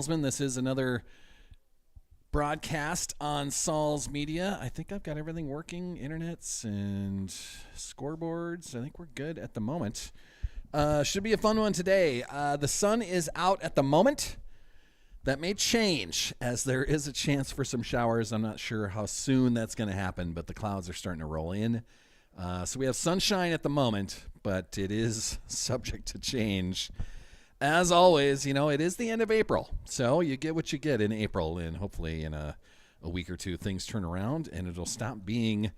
This is another broadcast on Saul's Media. I think I've got everything working, internets and scoreboards. I think we're good at the moment. Should be a fun one today. The sun is out at the moment. That may change as there is a chance for some showers. I'm not sure how soon that's going to happen, but the clouds are starting to roll in. So we have sunshine at the moment, but it is subject to change. As always, it is the end of April, so you get what you get in April, and hopefully in a week or two things turn around and it'll stop being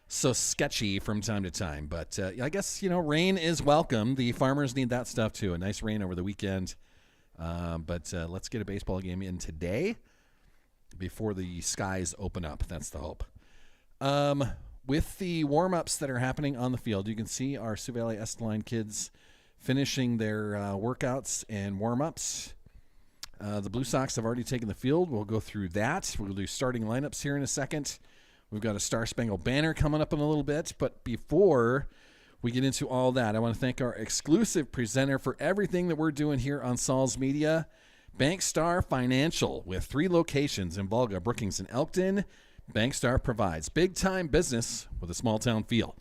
so sketchy from time to time. But I guess, rain is welcome. The farmers need that stuff too. A nice rain over the weekend. But let's get a baseball game in today before the skies open up. That's the hope. With the warm-ups that are happening on the field, you can see our Sioux Valley Estelline kids finishing their workouts and warm-ups. The Blue Sox have already taken the field. We'll go through that. We'll do starting lineups here in a second. We've got a Star Spangled Banner coming up in a little bit. But before we get into all that, I want to thank our exclusive presenter for everything that we're doing here on Saul's Media, Bankstar Financial, with 3 locations in Volga, Brookings, and Elkton. Bankstar provides big-time business with a small-town feel.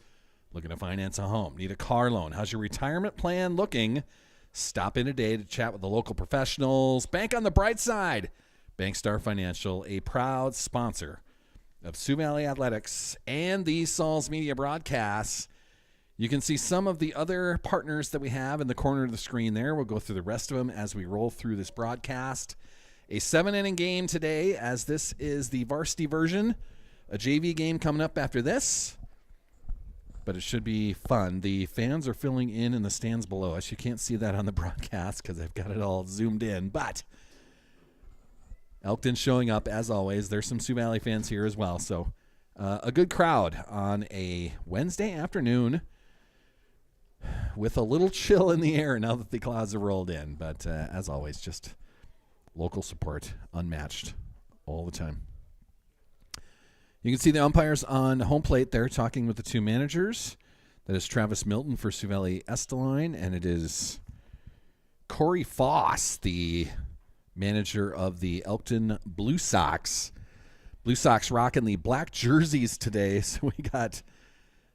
Looking to finance a home? Need a car loan? How's your retirement plan looking? Stop in today to chat with the local professionals. Bank on the bright side. Bankstar Financial, a proud sponsor of Sioux Valley Athletics and the Saul's Media broadcasts. You can see some of the other partners that we have in the corner of the screen there. We'll go through the rest of them as we roll through this broadcast. A 7-inning game today, as this is the varsity version. A JV game coming up after this. But it should be fun. The fans are filling in the stands below us. You can't see that on the broadcast because I've got it all zoomed in. But Elkton showing up, as always. There's some Sioux Valley fans here as well. So a good crowd on a Wednesday afternoon with a little chill in the air now that the clouds have rolled in. But as always, just local support, unmatched all the time. You can see the umpires on home plate there talking with the 2 managers. That is Travis Milton for Sioux Valley Estelline, and it is Corey Foss, the manager of the Elkton Blue Sox. Blue Sox rocking the black jerseys today, so we got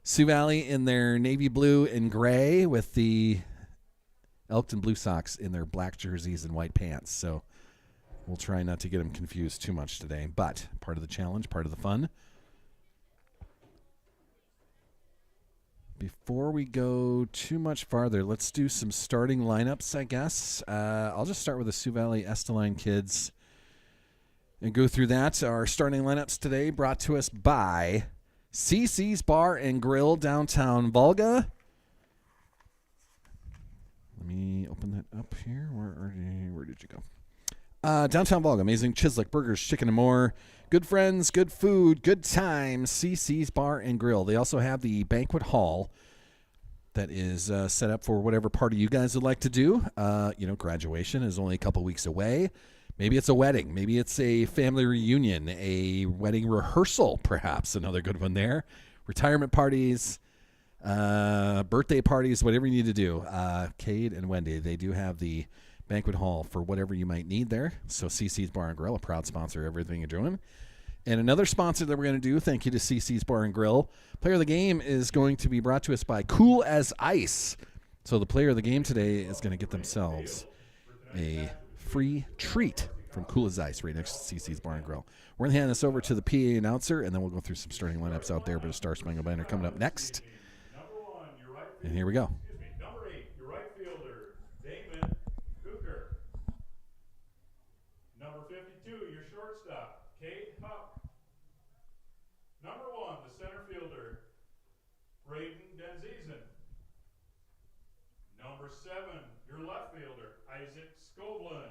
Sioux Valley in their navy blue and gray with the Elkton Blue Sox in their black jerseys and white pants. So we'll try not to get them confused too much today, but part of the challenge, part of the fun. Before we go too much farther, let's do some starting lineups, I guess. I'll just start with the Sioux Valley Estelline kids and go through that. Our starting lineups today brought to us by CC's Bar and Grill, downtown Volga. Let me open that up here. Where did you go? Downtown Volga, amazing Chislick burgers, chicken, and more. Good friends, good food, good times. CC's Bar and Grill. They also have the banquet hall that is set up for whatever party you guys would like to do. Graduation is only a couple weeks away. Maybe it's a wedding. Maybe it's a family reunion, a wedding rehearsal, perhaps. Another good one there. Retirement parties, birthday parties, whatever you need to do. Cade and Wendy, they do have the banquet hall for whatever you might need there. So CC's Bar and Grill, a proud sponsor of everything you're doing. And another sponsor that we're going to do, thank you to CC's Bar and Grill. Player of the game is going to be brought to us by Cool as Ice. So the player of the game today is going to get themselves a free treat from Cool as Ice right next to CC's Bar and Grill. We're going to hand this over to the PA announcer, and then we'll go through some starting lineups out there. But a Star Spangled Banner coming up next. And here we go. Number 8, your right fielder, Damon. Number 52, your shortstop, Kate Huck. Number 1, the center fielder, Braden Denzizen. Number 7, your left fielder, Isaac Scoblin.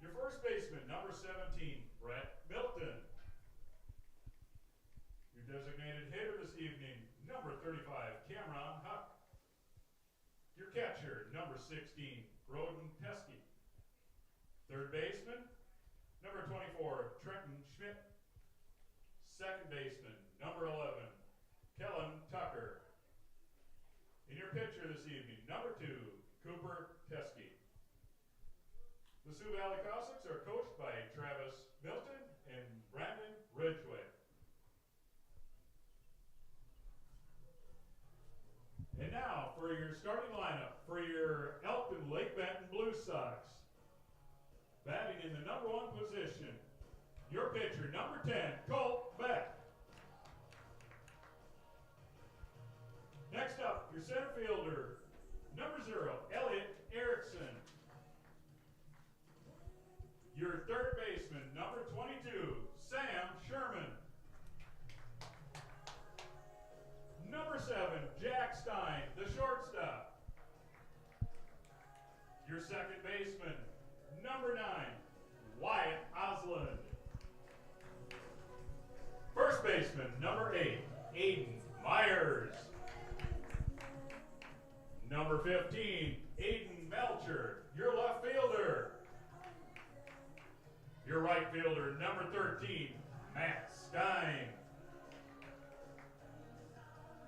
Your first baseman, number 17, Brett Milton. Your designated hitter this evening, number 35, Cameron Huck. Your catcher, number 16, Broden Pesky. Third baseman, number 24, Trenton Schmidt. Second baseman, number 11, Kellen Tucker. In your pitcher this evening, number 2, Cooper Teskey. The Sioux Valley Cossacks are coached by Travis Milton and Brandon Ridgway. And now for your starting lineup for your Elkton Lake Benton Blue Sox. Batting in the number 1 position, your pitcher, number 10, Colt Beck. Next up, your center fielder, number 0, Elliot Erickson. Your third baseman, number 22, Sam Sherman. Number 7, Jack Stein, the shortstop. Your second baseman, number 9, Wyatt Osland. First baseman, number 8, Aiden Myers. Number 15, Aiden Melcher, your left fielder. Your right fielder, number 13, Matt Stein.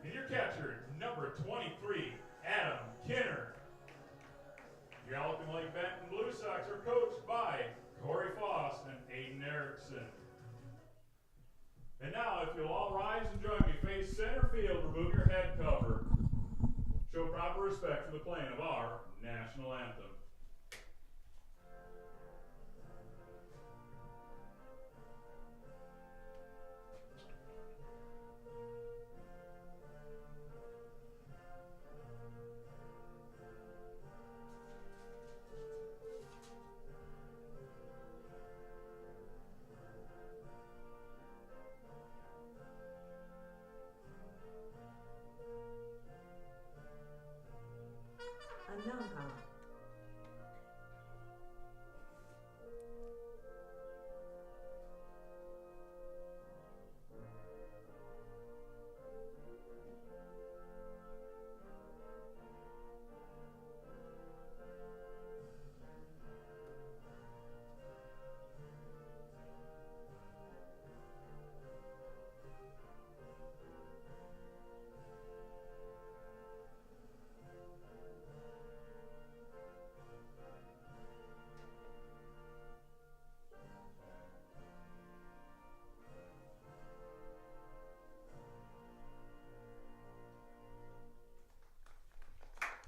And your catcher, number 23, Adam Kinner. Your Elkton Lake Benton Blue Sox are coached by Corey Foss and Aiden Erickson. And now, if you'll all rise and join me, face center field, remove your head cover. Show proper respect for the playing of our national anthem. Aloha.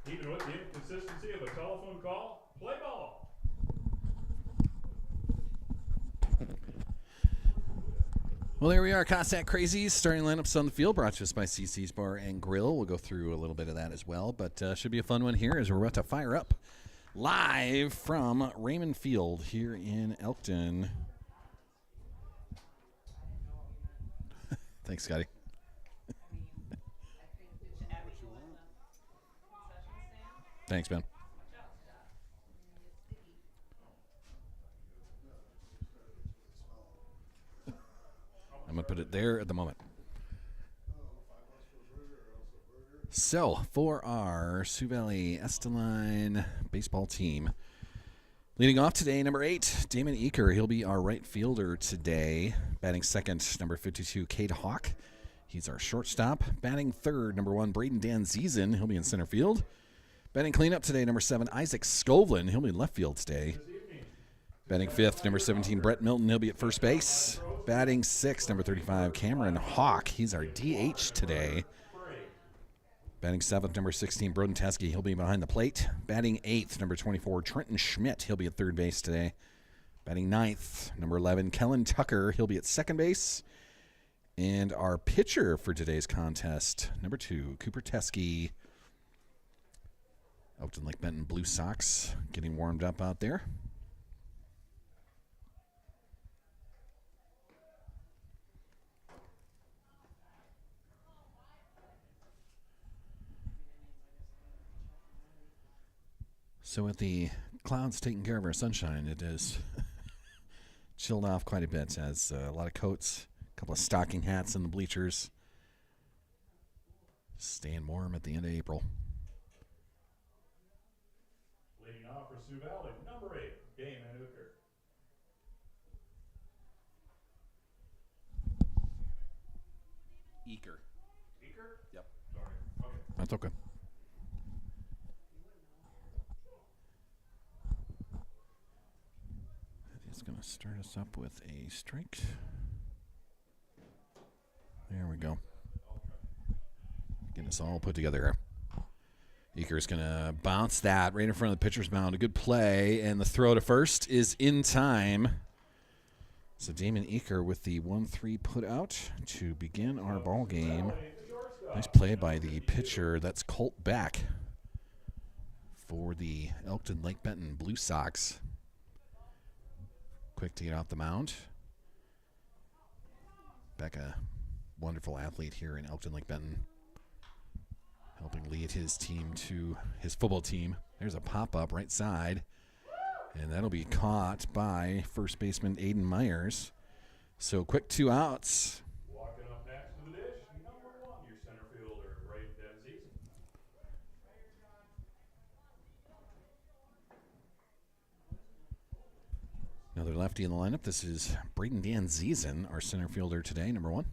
Even with the inconsistency of a telephone call, play ball. Well, there we are, Cossack Crazies. Starting lineups on the field brought to us by CC's Bar and Grill. We'll go through a little bit of that as well, but should be a fun one here as we're about to fire up live from Raymond Field here in Elkton. Thanks, Scotty. Thanks, Ben. I'm going to put it there at the moment. So, for our Sioux Valley Esteline baseball team, leading off today, number 8, Damon Eaker. He'll be our right fielder today. Batting second, number 52, Cade Hawk. He's our shortstop. Batting third, number 1, Braden Dan Ziesen. He'll be in center field. Batting cleanup today, number 7, Isaac Skovlin. He'll be in left field today. Batting fifth, number 17, Brett Milton. He'll be at first base. Batting sixth, number 35, Cameron Hawk. He's our DH today. Batting seventh, number 16, Broden Teske. He'll be behind the plate. Batting eighth, number 24, Trenton Schmidt. He'll be at third base today. Batting ninth, number 11, Kellen Tucker. He'll be at second base. And our pitcher for today's contest, number 2, Cooper Teske. Elkton Lake Benton Blue Sox getting warmed up out there. So with the clouds taking care of our sunshine, it is chilled off quite a bit as a lot of coats, a couple of stocking hats in the bleachers. Staying warm at the end of April. Leading off for Sioux Valley, number 8, Damon Hooker. Eaker. Eaker? Yep. Sorry. Okay. That's okay. going to start us up with a strike. There we go. Getting us all put together here. Eaker's going to bounce that right in front of the pitcher's mound. A good play, and the throw to first is in time. So Damon Eaker with the 1-3 put out to begin our ball game. Nice play by the pitcher. That's Colt Beck for the Elkton Lake Benton Blue Sox. Quick to get off the mound. Beck, a wonderful athlete here in Elkton Lake Benton, helping lead his team to his football team. There's a pop-up right side, and that'll be caught by first baseman Aiden Myers. So quick 2 outs. Walking up next to the dish, number 1, your center fielder, Braden Denzies. Another lefty in the lineup. This is Braden Danziesen, our center fielder today, number 1.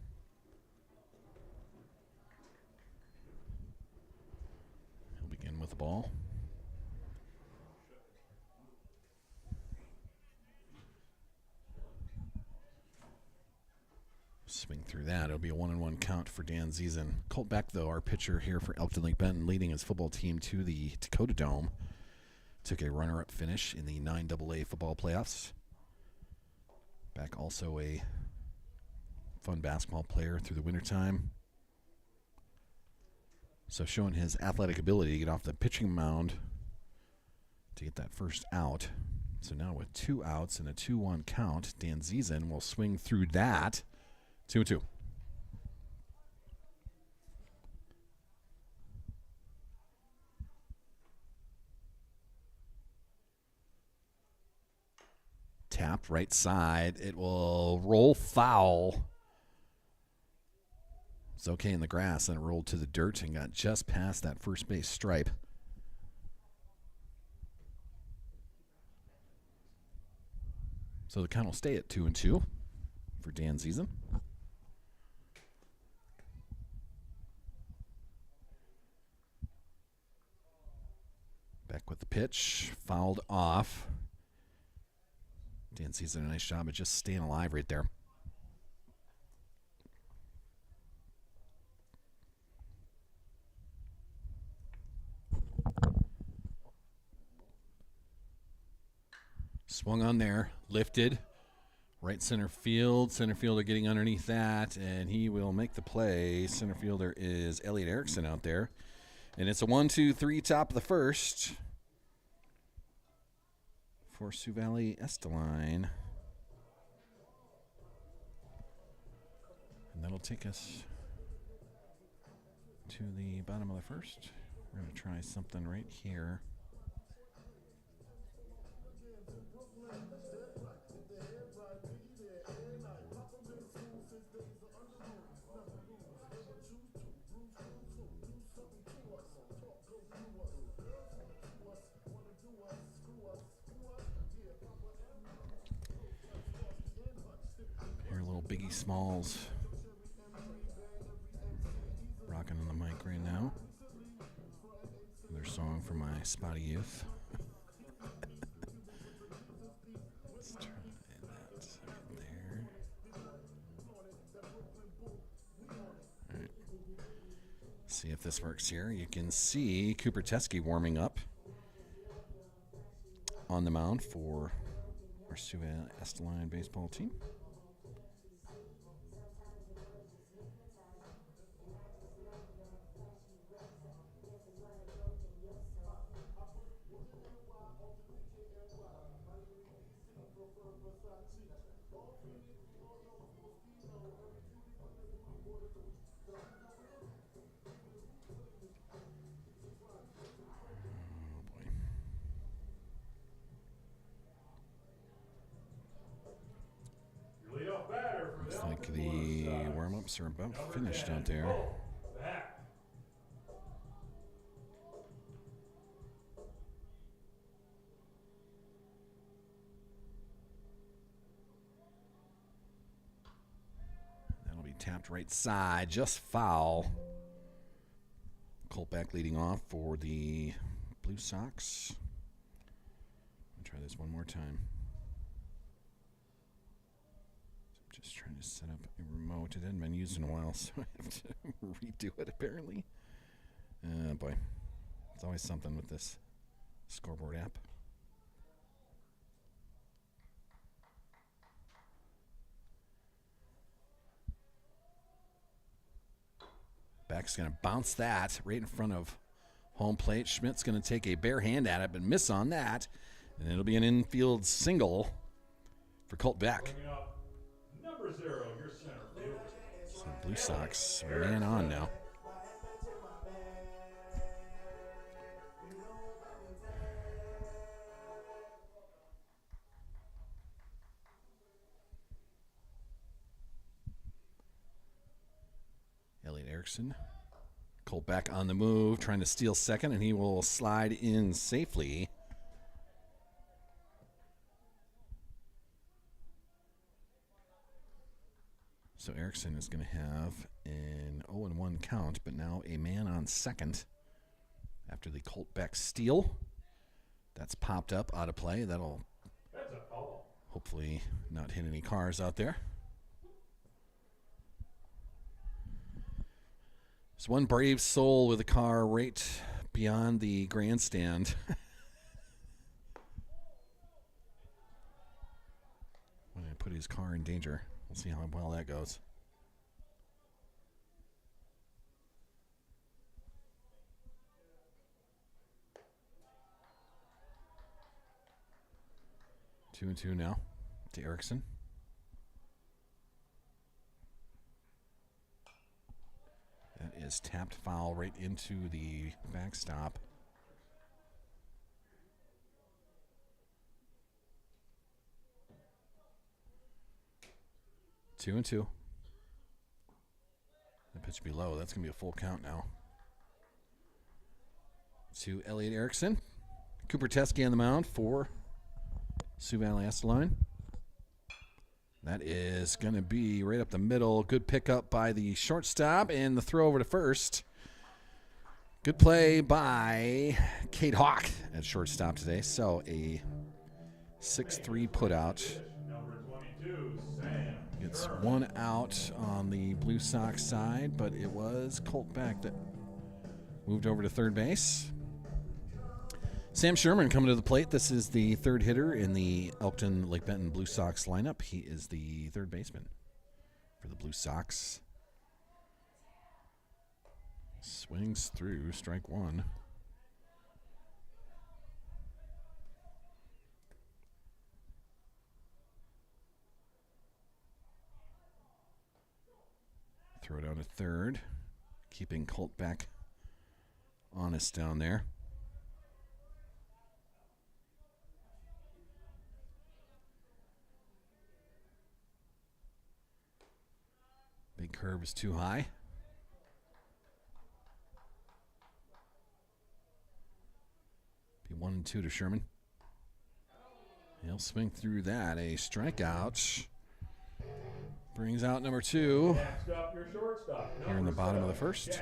He'll begin with the ball. Swing through that. It'll be a 1-1 count for Danziesen. Colt Beck, though, our pitcher here for Elkton Lake Benton, leading his football team to the Dakota Dome. Took a runner-up finish in the 9AA football playoffs. Beck also a fun basketball player through the wintertime. So showing his athletic ability to get off the pitching mound to get that first out. So now with 2 outs and a 2-1 count, Danziesen will swing through that. 2-2. Tapped right side. It will roll foul. It's okay in the grass, and it rolled to the dirt and got just past that first base stripe. So the count will stay at 2-2 for Danziesen. Back with the pitch, fouled off. Danziesen a nice job of just staying alive right there. Swung on there, lifted, right center field. Center fielder getting underneath that, and he will make the play. Center fielder is Elliot Erickson out there. And it's a 1-2-3 top of the first for Sioux Valley Esteline. And that'll take us to the bottom of the first. We're going to try something right here. Here, little Biggie Smalls rocking on the mic right now. Another song from my spotty youth. Let's try that right there. All right. See if this works here. You can see Cooper Teskey warming up on the mound for our Sioux Valley Esteline baseball team. Looks like the warm-ups are about finished out there. That'll be tapped right side, just foul. Colt Beck leading off for the Blue Sox. I'll try this one more time. Just trying to set up a remote. It hadn't been used in a while, so I have to redo it, apparently. Boy. It's always something with this scoreboard app. Beck's going to bounce that right in front of home plate. Schmidt's going to take a bare hand at it, but miss on that. And it'll be an infield single for Colt Beck. Number 0, your center fielder. So Blue Sox man on now. Elliot Erickson. Colt Beck on the move, trying to steal second, and he will slide in safely. So Erickson is going to have an 0-1 count, but now a man on second after the Colt Beck steal. That's popped up out of play. That'll hopefully not hit any cars out there. There's one brave soul with a car right beyond the grandstand. When I put his car in danger. We'll see how well that goes. Two and two now to Erickson. That is tapped foul right into the backstop. Two and two. The pitch below. That's going to be a full count now. To Elliot Erickson. Cooper Teskey on the mound for Sioux Valley Esterline. That is going to be right up the middle. Good pickup by the shortstop and the throw over to first. Good play by Kate Hawk at shortstop today. So a 6-3 putout. Gets one out on the Blue Sox side, but it was Colt Beck that moved over to third base. Sam Sherman coming to the plate. This is the third hitter in the Elkton Lake Benton Blue Sox lineup. He is the third baseman for the Blue Sox. Swings through strike one. Throw down to third, keeping Colt Beck honest down there. Big curve is too high. Be 1-2 to Sherman. He'll swing through that. A strikeout. Brings out number 2 here in the bottom of the first.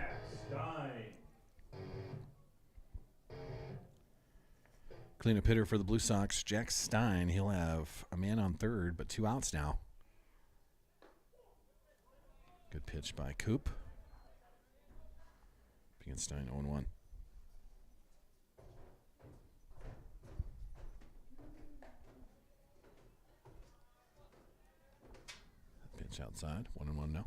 Cleanup hitter for the Blue Sox, Jack Stein. He'll have a man on third, but 2 outs now. Good pitch by Coop. Against Stein, 0-1. Pitch outside, 1-1 now.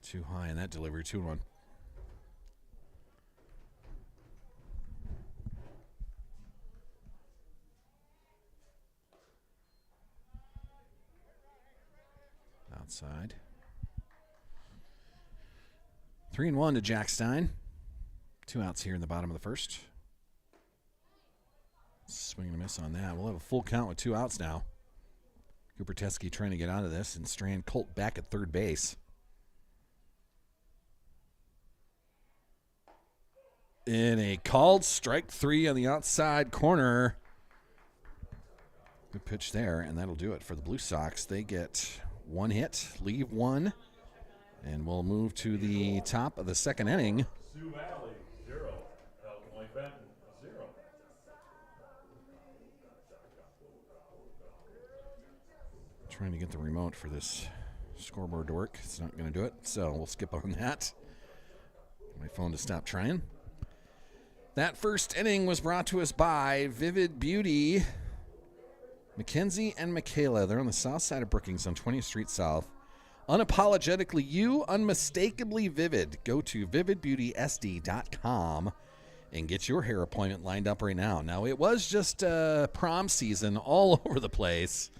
Too high in that delivery, 2-1. Outside. 3-1 to Jack Stein. 2 outs here in the bottom of the first. Swing and a miss on that. We'll have a full count with 2 outs now. Cooper Teskey trying to get out of this and strand Colt back at third base. In a called strike 3 on the outside corner. Good pitch there, and that'll do it for the Blue Sox. They get 1 hit, leave 1, and we'll move to the top of the second inning. Sioux Valley 0, Elkton Lake Benton 0. Trying to get the remote for this scoreboard to work. It's not going to do it, so we'll skip on that. My phone to stop trying. That first inning was brought to us by Vivid Beauty. Mackenzie and Michaela, they're on the south side of Brookings on 20th Street South. Unapologetically you, unmistakably vivid. Go to vividbeautysd.com and get your hair appointment lined up right now. Now, it was just prom season all over the place,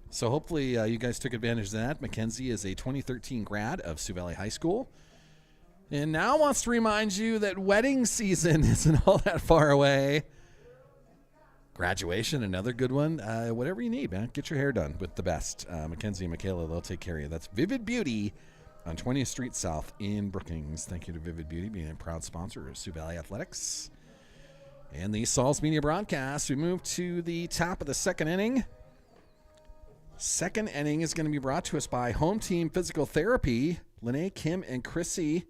so hopefully you guys took advantage of that. Mackenzie is a 2013 grad of Sioux Valley High School, and now wants to remind you that wedding season isn't all that far away. Graduation, another good one. Whatever you need, man. Get your hair done with the best. Mackenzie and Michaela, they'll take care of you. That's Vivid Beauty on 20th Street South in Brookings. Thank you to Vivid Beauty being a proud sponsor of Sioux Valley Athletics and the Sauls Media Broadcast. We move to the top of the second inning. Second inning is going to be brought to us by Home Team Physical Therapy. Lene, Kim, and Chrissy.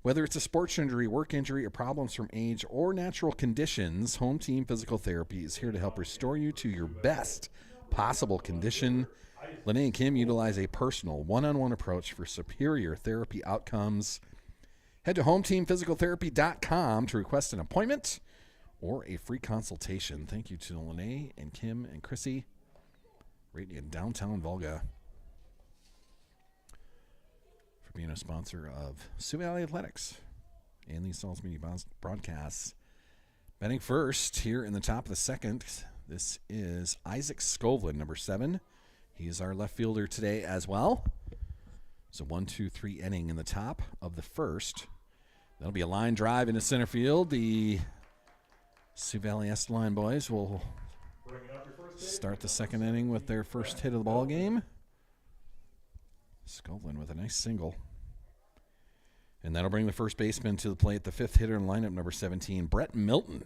Whether it's a sports injury, work injury, or problems from age or natural conditions, Home Team Physical Therapy is here to help restore you to your best possible condition. Lene and Kim utilize a personal one-on-one approach for superior therapy outcomes. Head to hometeamphysicaltherapy.com to request an appointment or a free consultation. Thank you to Lene and Kim and Chrissy, right in downtown Volga, for being a sponsor of Sioux Valley Athletics and the Sauls Media Broadcasts. Batting first here in the top of the second, this is Isaac Skovlin, number 7. He is our left fielder today as well. So 1-2-3 inning in the top of the first. That'll be a line drive into center field. The Sioux Valley Esteline boys will start the second inning with their first hit of the ball game. Skovlin with a nice single. And that'll bring the first baseman to the plate, the fifth hitter in lineup, number 17, Brett Milton.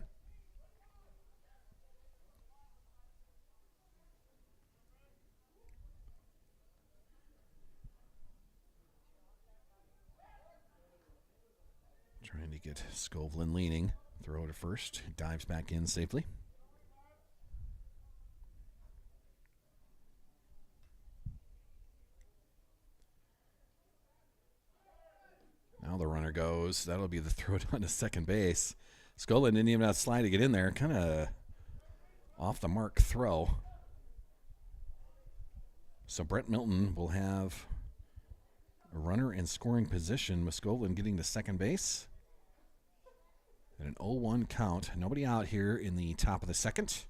Trying to get Skovlin leaning. Throw to first. Dives back in safely. Now the runner goes. That'll be the throw down to second base. Skovlin didn't even have to slide to get in there. Kind of off the mark throw. So Brett Milton will have a runner in scoring position with Skovlin getting to second base. And an 0-1 count. Nobody out here in the top of the second.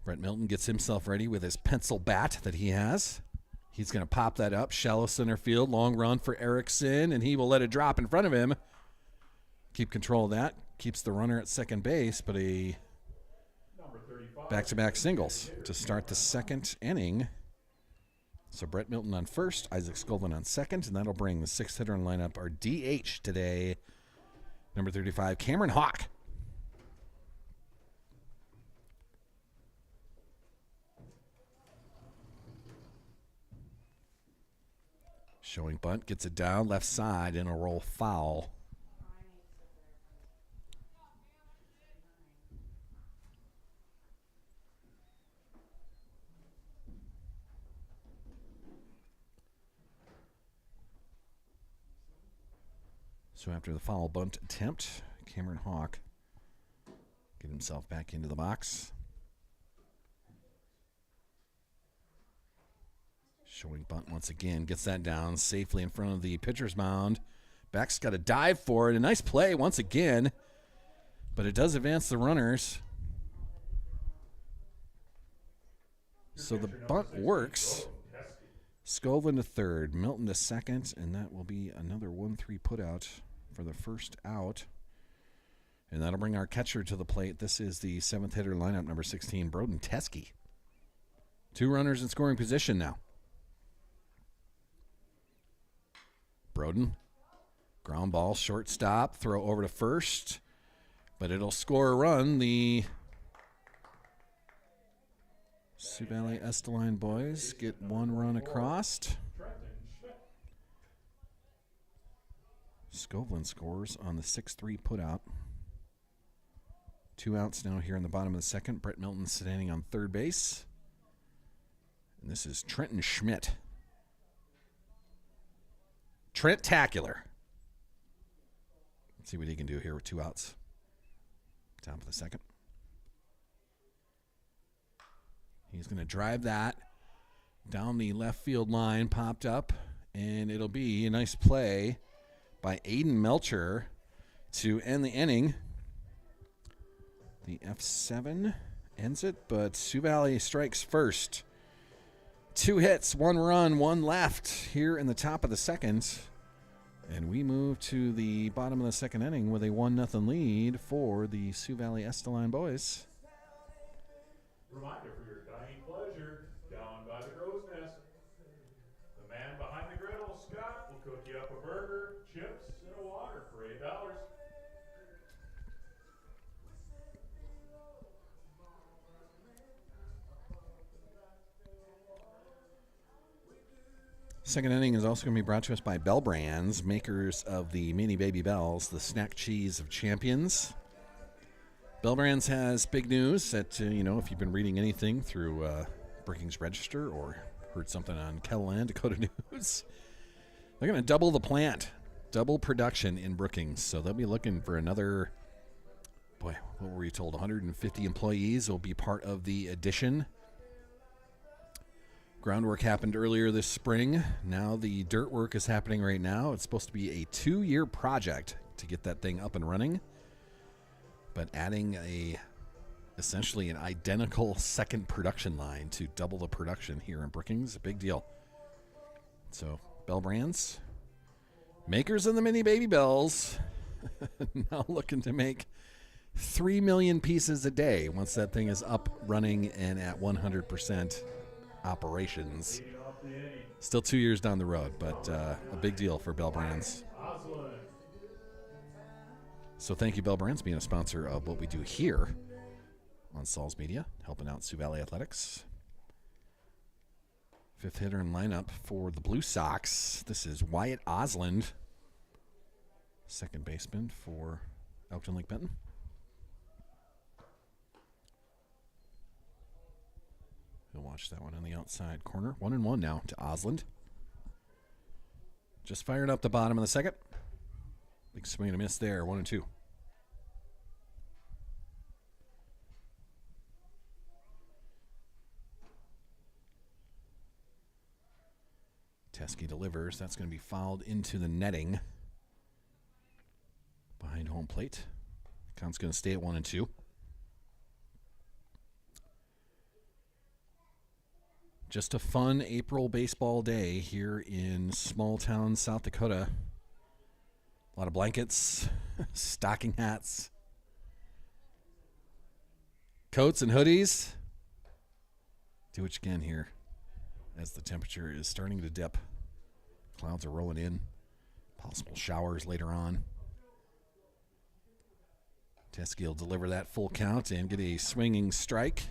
Brett Milton gets himself ready with his pencil bat that he has. He's going to pop that up. Shallow center field. Long run for Erickson, and he will let it drop in front of him. Keep control of that. Keeps the runner at second base, but a back-to-back singles to start the second inning. So Brett Milton on first, Isaac Skovlin on second, and that'll bring the sixth hitter in lineup, our DH today, number 35, Cameron Hawk. Showing bunt, gets it down left side in a roll foul. So after the foul bunt attempt, Cameron Hawk get himself back into the box. Showing bunt once again, gets that down safely in front of the pitcher's mound. Back's got a dive for it. A nice play once again, but it does advance the runners. So the bunt works. Skovlin to third, Milton to second, and that will be another 1-3 putout for the first out. And that'll bring our catcher to the plate. This is the seventh hitter lineup, number 16, Broden Teskey. 2 runners in scoring position now. Broden, ground ball, shortstop, throw over to first, but it'll score a run. The Sioux Valley Esteline boys get 1 run across. Skovlin scores on the 6-3 putout. 2 outs now here in the bottom of the second. Brett Milton standing on third base. And this is Trenton Schmidt. Trent-tacular. Let's see what he can do here with 2 outs. Top of the second. He's going to drive that down the left field line, popped up, and it'll be a nice play by Aiden Melcher to end the inning. The F7 ends it, but Sioux Valley strikes first. 2 hits, 1 run, 1 left here in the top of the second. And we move to the bottom of the second inning with a 1-0 lead for the Sioux Valley Esteline boys. Reminder for your dining pleasure, down by the crow's nest. The man behind the griddle, Scott, will cook you up a burger, chips, and a water for $8. Second inning is also going to be brought to us by Bell Brands, makers of the Mini Baby Bells, the snack cheese of champions. Bell Brands has big news that, if you've been reading anything through Brookings Register or heard something on Kettleland, Dakota News, they're going to double the plant, double production in Brookings. So they'll be looking for another, what were we told, 150 employees will be part of the addition. Groundwork happened earlier this spring. Now the dirt work is happening right now. It's supposed to be a 2-year project to get that thing up and running. But adding essentially an identical second production line to double the production here in Brookings is a big deal. So Bell Brands, makers of the Mini Baby Bells, now looking to make 3 million pieces a day once that thing is up, running, and at 100% operations. Still 2 years down the road, but a big deal for Bell Brands. So thank you, Bell Brands, being a sponsor of what we do here on Saul's Media, helping out Sioux Valley Athletics. 5th hitter in lineup for the Blue Sox. This is Wyatt Osland, second baseman for Elkton Lake Benton. He'll watch that one on the outside corner. 1-1 now to Osland. Just fired up the bottom of the second. Big swing and a miss there. 1-2. Teskey delivers. That's going to be fouled into the netting behind home plate. Count's going to stay at 1-2. Just a fun April baseball day here in small town South Dakota. A lot of blankets, stocking hats, coats and hoodies. Do what you can here as the temperature is starting to dip. Clouds are rolling in. Possible showers later on. Teskey will deliver that full count and get a swinging strike.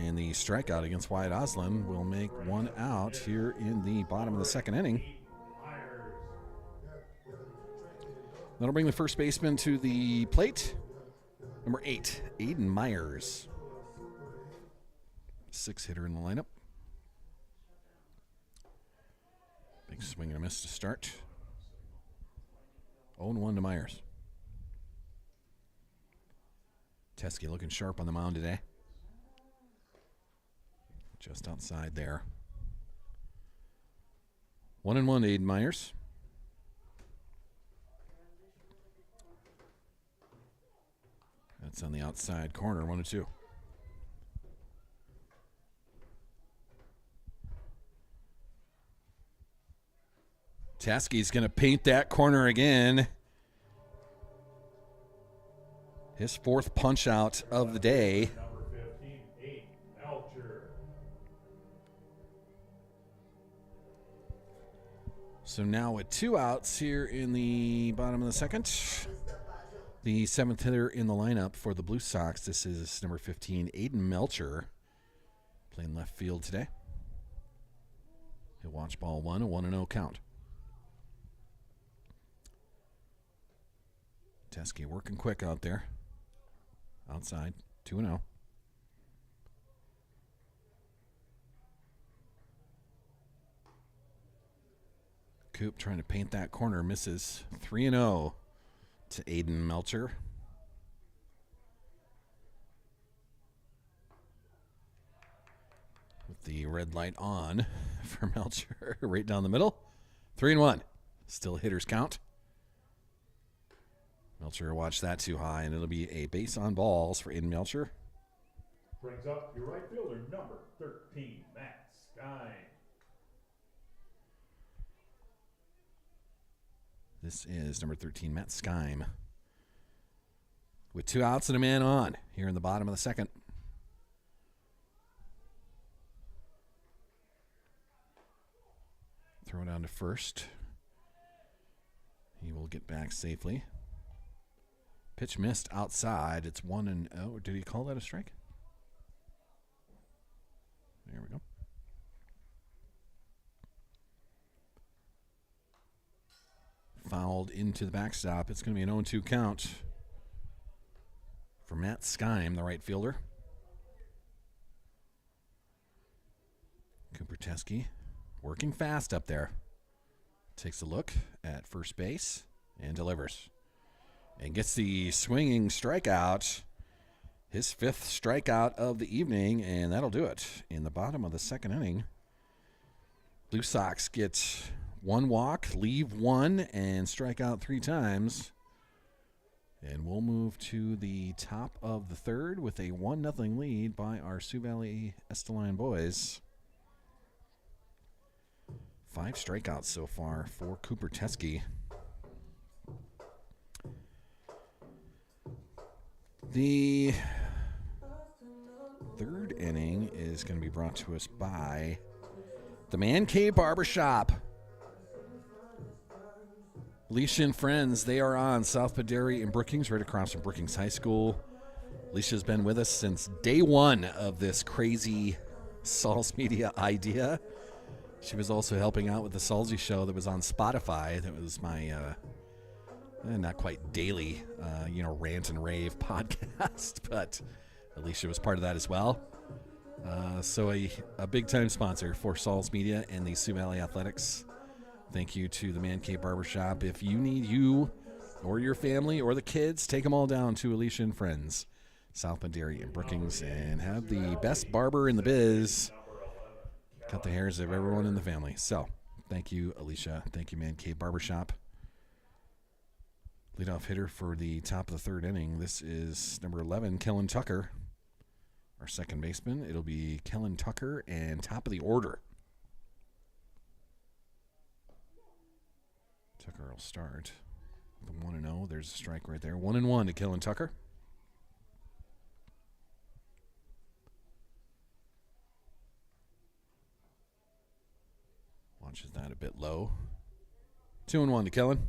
And the strikeout against Wyatt Osland will make 1 out here in the bottom of the second inning. That'll bring the first baseman to the plate. Number 8, Aiden Myers. 6th hitter in the lineup. Big swing and a miss to start. 0-1 to Myers. Teskey looking sharp on the mound today. Just outside there. 1-1 to Aiden Myers. That's on the outside corner, 1-2. Teskey's going to paint that corner again. His 4th punch out of the day. Number 15, 8, Melcher. So now with 2 outs here in the bottom of the second. The 7th hitter in the lineup for the Blue Sox. This is number 15, Aiden Melcher, playing left field today. He'll watch ball 1, a 1-0 count. Teskey working quick out there. Outside, 2-0. Coop trying to paint that corner, misses. 3-0 to Aiden Melcher. With the red light on for Melcher right down the middle. 3-1. Still hitters count. Melcher watched that too high, and it'll be a base on balls for Aiden Melcher. Brings up your right fielder, number 13, Matt Skine. This is number 13, Matt Skime. With 2 outs and a man on here in the bottom of the second. Throw down to first. He will get back safely. Pitch missed outside. It's 1-0. Did he call that a strike? There we go. Fouled into the backstop. It's going to be an 0-2 count for Matt Skime, the right fielder. Cooper Teskey working fast up there. Takes a look at first base and delivers. And gets the swinging strikeout. His 5th strikeout of the evening, and that'll do it. In the bottom of the second inning, Blue Sox get 1 walk, leave 1, and strike out 3 times. And we'll move to the top of the third with a 1-0 lead by our Sioux Valley Esteline boys. 5 strikeouts so far for Cooper Teskey. The third inning is going to be brought to us by the Man Cave Barbershop. Alicia and friends, they are on South Paderi and Brookings, right across from Brookings High School. Alicia's been with us since day 1 of this crazy Sauls Media idea. She was also helping out with the Salsy show that was on Spotify. That was my, not quite daily, rant and rave podcast, but Alicia was part of that as well. So a big-time sponsor for Sauls Media and the Sioux Valley Athletics. Thank you to the Man Cave Barbershop. If you need you or your family or the kids, take them all down to Alicia and Friends, South Paderi and Brookings, and have the best barber in the biz cut the hairs of everyone in the family. So, thank you, Alicia. Thank you, Man Cave Barbershop. Leadoff hitter for the top of the third inning. This is number 11, Kellen Tucker, our second baseman. It'll be Kellen Tucker and top of the order. Tucker will start with a 1-0. There's a strike right there. 1-1 to Kellen Tucker. Launches that a bit low. 2-1 to Kellen.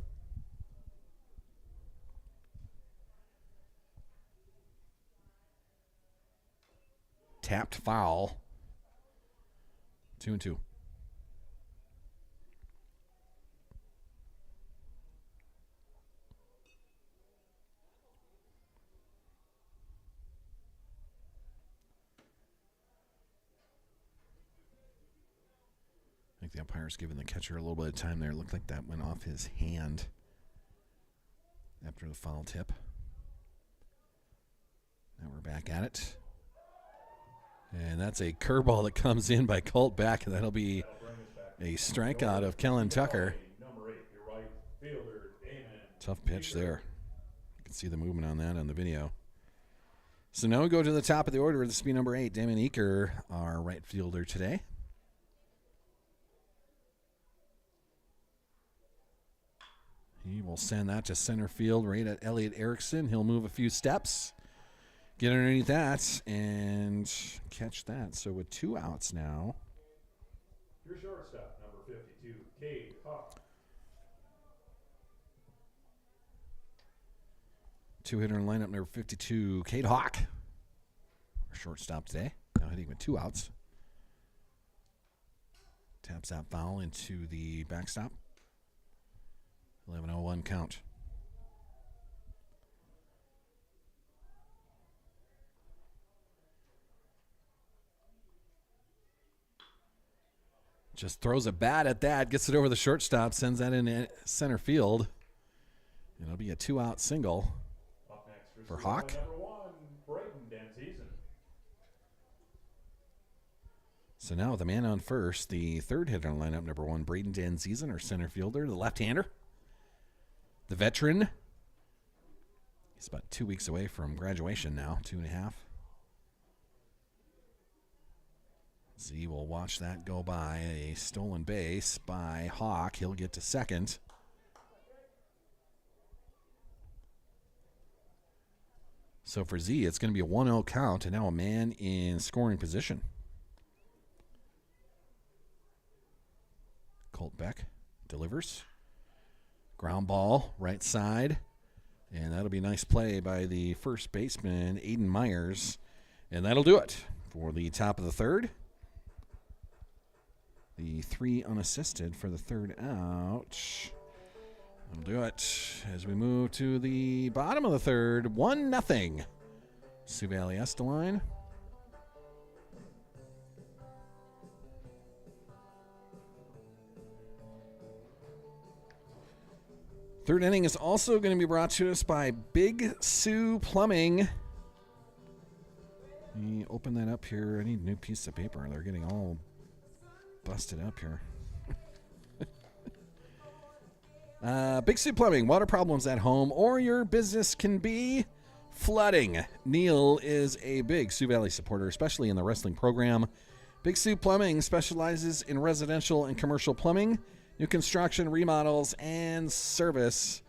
Tapped foul. 2-2. I think the umpire's giving the catcher a little bit of time there. It looked like that went off his hand after the foul tip. Now we're back at it. And that's a curveball that comes in by Colt Beck, and that'll be a strikeout of Kellen Tucker. Tough pitch there. You can see the movement on that on the video. So now we go to the top of the order. This will be number 8, Damon Eaker, our right fielder today. He will send that to center field right at Elliot Erickson. He'll move a few steps, get underneath that, and catch that. So with 2 outs now. Your shortstop, number 52, Cade Huff. 2-hitter in lineup, number 52, Cade Hawk. Our shortstop today. Now hitting with 2 outs. Taps that foul into the backstop. 11-0-1 count. Just throws a bat at that, gets it over the shortstop, sends that in center field. And it'll be a 2-out single Up next for Hawk. number 1, Braden Danzizen. So now with the man on first, the third hitter in the lineup, number 1, Braden Danzizen, our center fielder, the left-hander. The veteran. He's about 2 weeks away from graduation now, 2.5. Z will watch that go by. A stolen base by Hawk. He'll get to second. So for Z, it's going to be a 1-0 count, and now a man in scoring position. Colt Beck delivers. Ground ball, right side. And that'll be a nice play by the first baseman, Aiden Myers. And that'll do it for the top of the third. The 3 unassisted for the third out. That'll do it as we move to the bottom of the third. 1-0. Sioux Valley Esteline. Third inning is also going to be brought to us by Big Sioux Plumbing. Let me open that up here. I need a new piece of paper. They're getting all busted up here. Big Sioux Plumbing, water problems at home or your business can be flooding. Neil is a big Sioux Valley supporter, especially in the wrestling program. Big Sioux Plumbing specializes in residential and commercial plumbing, new construction, remodels, and service.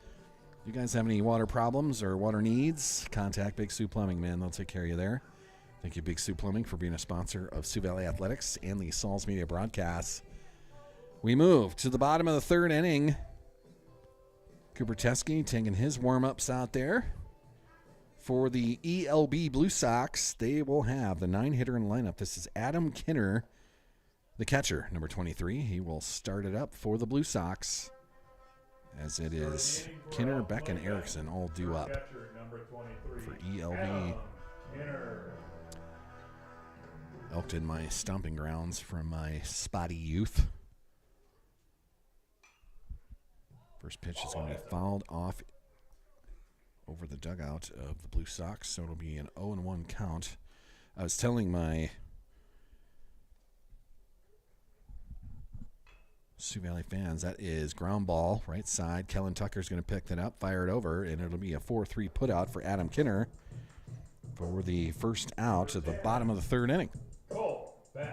You guys have any water problems or water needs? Contact Big Sioux Plumbing, man. They'll take care of you there. Thank you, Big Sioux Plumbing, for being a sponsor of Sioux Valley Athletics and the Sauls Media broadcasts. We move to the bottom of the third inning. Cooper Teskey taking his warm-ups out there. For the ELB Blue Sox, they will have the 9-hitter in the lineup. This is Adam Kinner, the catcher, number 23. He will start it up for the Blue Sox, as it is Kinner, Beck, and Erickson all due up for ELB. Elkton, my stomping grounds from my spotty youth. First pitch is going to be fouled off over the dugout of the Blue Sox, so it'll be an 0-1 count. I was telling my Sioux Valley fans, that is ground ball, right side. Kellen Tucker's going to pick that up, fire it over, and it'll be a 4-3 putout for Adam Kinner for the first out at the bottom of the third inning. I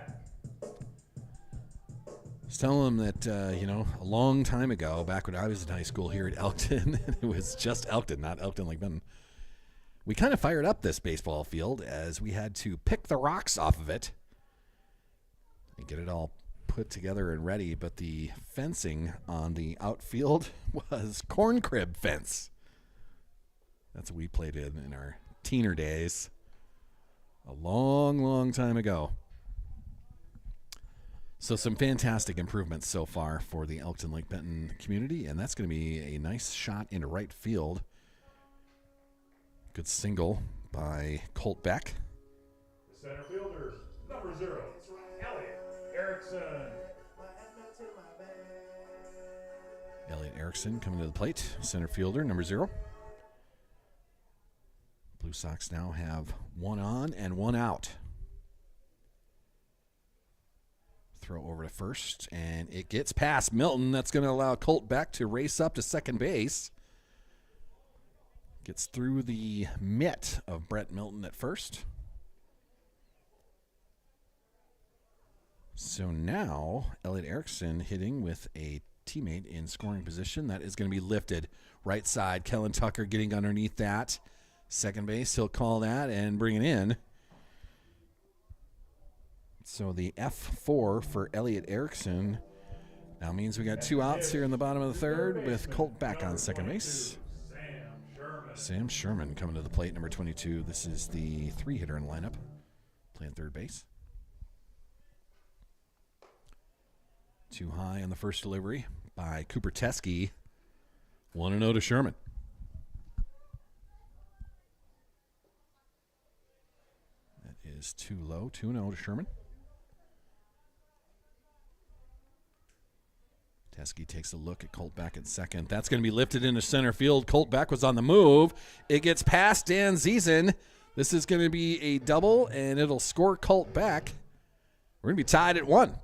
was telling him that, a long time ago, back when I was in high school here at Elkton, it was just Elkton, not Elkton Lake Benton. We kind of fired up this baseball field as we had to pick the rocks off of it and get it all put together and ready, but the fencing on the outfield was corn crib fence. That's what we played in our teener days a long, long time ago. So some fantastic improvements so far for the Elkton Lake Benton community, and that's going to be a nice shot into right field. Good single by Colt Beck. The center fielder, number 0, Elliot Erickson. Elliot Erickson coming to the plate, center fielder, number 0. Blue Sox now have 1 on and 1 out. Throw over to first, and it gets past Milton. That's going to allow Colt Beck to race up to second base. Gets through the mitt of Brett Milton at first. So now Elliot Erickson hitting with a teammate in scoring position. That is going to be lifted right side. Kellen Tucker getting underneath that. Second base, he'll call that and bring it in. So the F4 for Elliot Erickson now means we got 2 outs here in the bottom of the third with Colt Beck on second base. Sam Sherman coming to the plate, number 22. This is the 3-hitter in the lineup, playing third base. Too high on the first delivery by Cooper Teskey. 1-0 to Sherman. That is too low. 2-0 to Sherman. Teskey takes a look at Colt Beck at second. That's going to be lifted into center field. Colt Beck was on the move. It gets past Dan Ziesen. This is going to be a double, and it'll score Colt Beck. We're going to be tied at 1.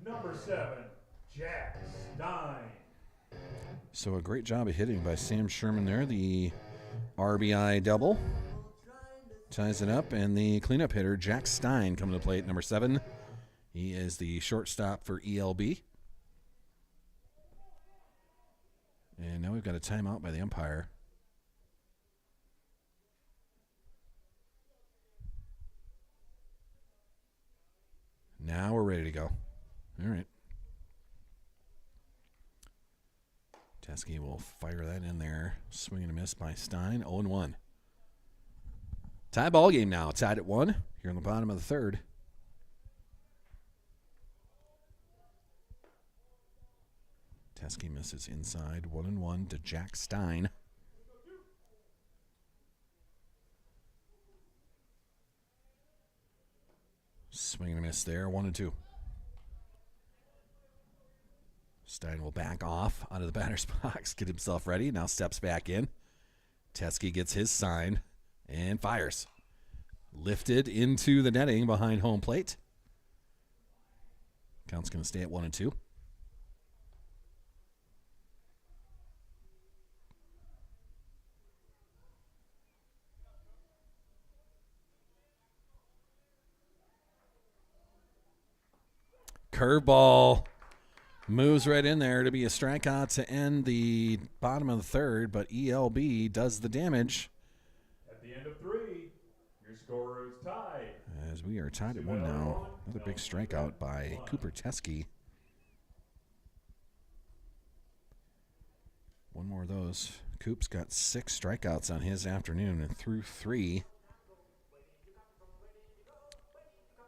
Number 7, Jack Stein. So a great job of hitting by Sam Sherman there. The RBI double ties it up, and the cleanup hitter, Jack Stein, coming to the plate, number 7. He is the shortstop for ELB. And now we've got a timeout by the umpire. Now we're ready to go. All right. Teskey will fire that in there. Swing and a miss by Stein. 0-1. Tie ball game now. Tied at 1 here on the bottom of the third. Teskey misses inside. 1-1 to Jack Stein. Swing and a miss there. 1-2. Stein will back off out of the batter's box, get himself ready. Now steps back in. Teskey gets his sign and fires. Lifted into the netting behind home plate. Count's going to stay at 1-2. Curveball moves right in there to be a strikeout to end the bottom of the third, but ELB does the damage. At the end of 3, your score is tied. As we are tied at 1 now. Another big strikeout by Cooper Teskey. One more of those. Coop's got 6 strikeouts on his afternoon and threw 3.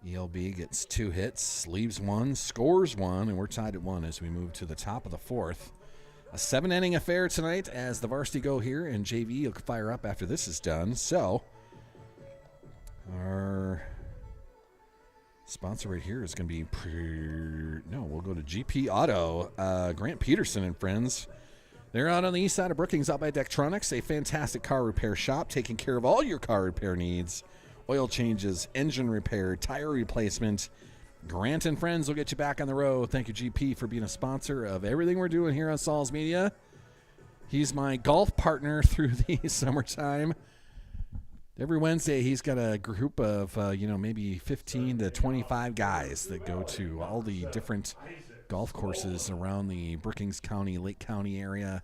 ELB gets 2 hits, leaves 1, scores 1, and we're tied at 1 as we move to the top of the 4th. A 7-inning affair tonight as the varsity go here, and JV will fire up after this is done. So, our sponsor right here is going to be, we'll go to GP Auto. Grant Peterson and friends. They're out on the east side of Brookings, out by Dektronics, a fantastic car repair shop taking care of all your car repair needs. Oil changes, engine repair, tire replacement. Grant and friends will get you back on the road. Thank you, GP, for being a sponsor of everything we're doing here on Saul's Media. He's my golf partner through the summertime. Every Wednesday, he's got a group of, maybe 15 to 25 guys that go to all the different golf courses around the Brookings County, Lake County area.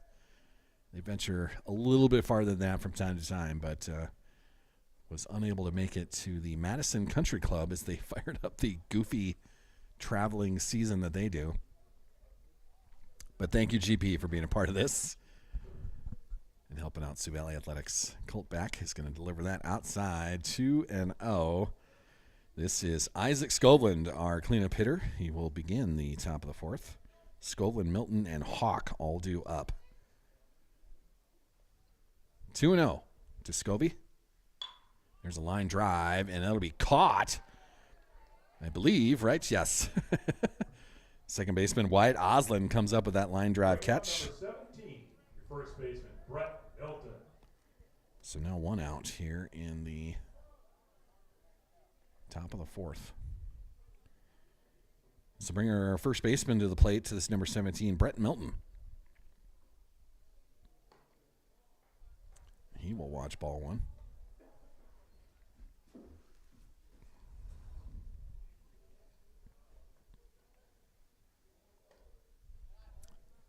They venture a little bit farther than that from time to time, but was unable to make it to the Madison Country Club as they fired up the goofy traveling season that they do. But thank you, GP, for being a part of this and helping out Sioux Valley Athletics. Colt Beck is going to deliver that outside, 2-0. This is Isaac Skovlund, our cleanup hitter. He will begin the top of the 4th. Skovlund, Milton, and Hawk all due up. 2-0 to Scovey. There's a line drive, and that'll be caught, I believe, right? Yes. Second baseman Wyatt Oslin comes up with that line drive catch. Number 17, your first baseman, Brett Milton. So now 1 out here in the top of the 4th. So bring our first baseman to the plate to this number 17, Brett Milton. He will watch ball 1.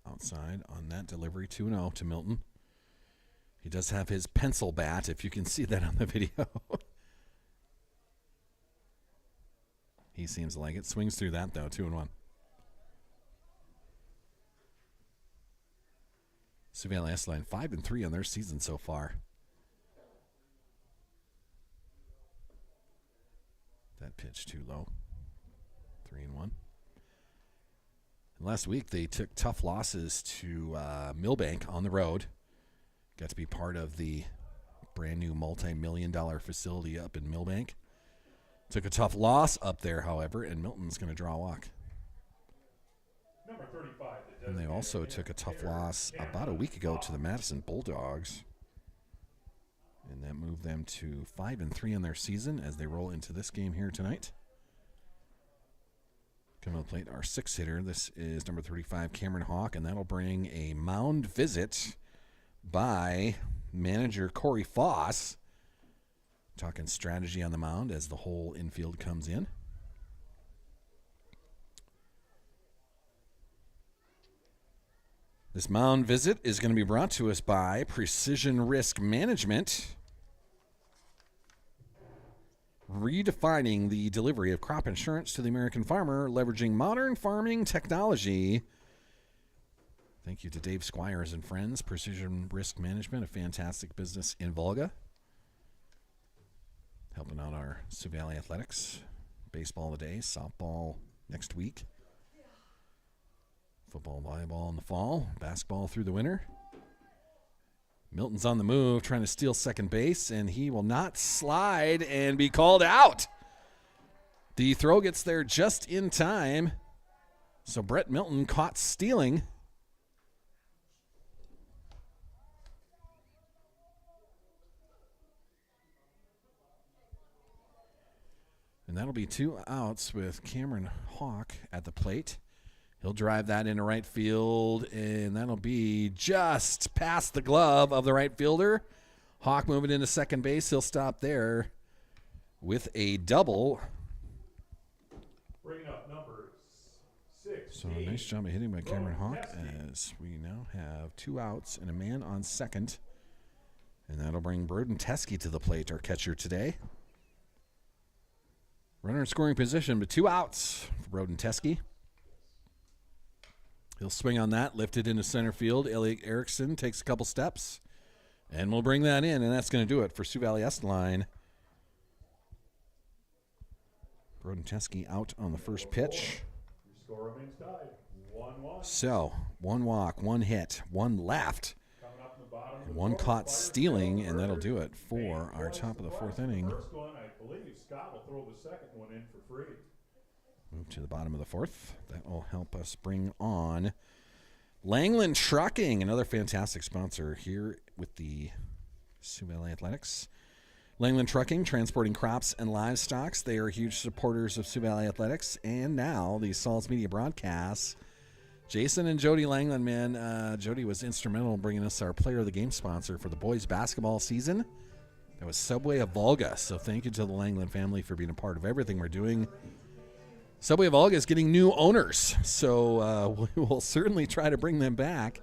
Outside on that delivery, 2-0 to Milton. He does have his pencil bat, if you can see that on the video. He seems to like it. Swings through that, though, 2-1. Sioux Valley S-Line 5-3 on their season so far. That pitch too low. 3-1. Last week, they took tough losses to Millbank on the road. Got to be part of the brand-new multi-million-dollar facility up in Millbank. Took a tough loss up there, however, and Milton's going to draw a walk. Number 35. And they also took a tough loss about a week ago to the Madison Bulldogs. And that moved them to 5-3 in their season as they roll into this game here tonight. Coming to the plate, our 6th hitter. This is number 35, Cameron Hawk, and that'll bring a mound visit by manager Corey Foss. Talking strategy on the mound as the whole infield comes in. This mound visit is going to be brought to us by Precision Risk Management, redefining the delivery of crop insurance to the American farmer, leveraging modern farming technology. Thank you to Dave Squires and friends. Precision Risk Management, a fantastic business in Volga, helping out our Sioux Valley Athletics. Baseball today, softball next week. Football, volleyball in the fall, basketball through the winter. Milton's on the move, trying to steal second base, and he will not slide and be called out. The throw gets there just in time. So Brett Milton caught stealing. And that'll be 2 outs with Cameron Hawk at the plate. He'll drive that into right field, and that'll be just past the glove of the right fielder. Hawk moving into second base. He'll stop there with a double. Bringing up number 6. So nice job of hitting by Cameron Hawk as we now have 2 outs and a man on second. And that'll bring Broden Teskey to the plate, our catcher today. Runner in scoring position, but 2 outs for Broden Teskey. He'll swing on that, lift it into center field. Elliot Erickson takes a couple steps, and we'll bring that in, and that's going to do it for Sioux Valley Estline. Broden Teskey out on the first pitch. Your score remains tied. 1-1. So, 1 walk, 1 hit, 1 left, and 1 caught stealing, and that'll do it for our top of the 4th inning. First one, I believe Scott will throw the second one in for free. Move to the bottom of the 4th. That will help us bring on Langland Trucking, another fantastic sponsor here with the Sioux Valley Athletics. Langland Trucking, transporting crops and livestock. They are huge supporters of Sioux Valley Athletics. And now the Sols Media broadcasts. Jason and Jody Langland, man. Jody was instrumental in bringing us our Player of the Game sponsor for the boys basketball season. That was Subway of Volga. So thank you to the Langland family for being a part of everything we're doing. Subway of Volga is getting new owners, so we will certainly try to bring them back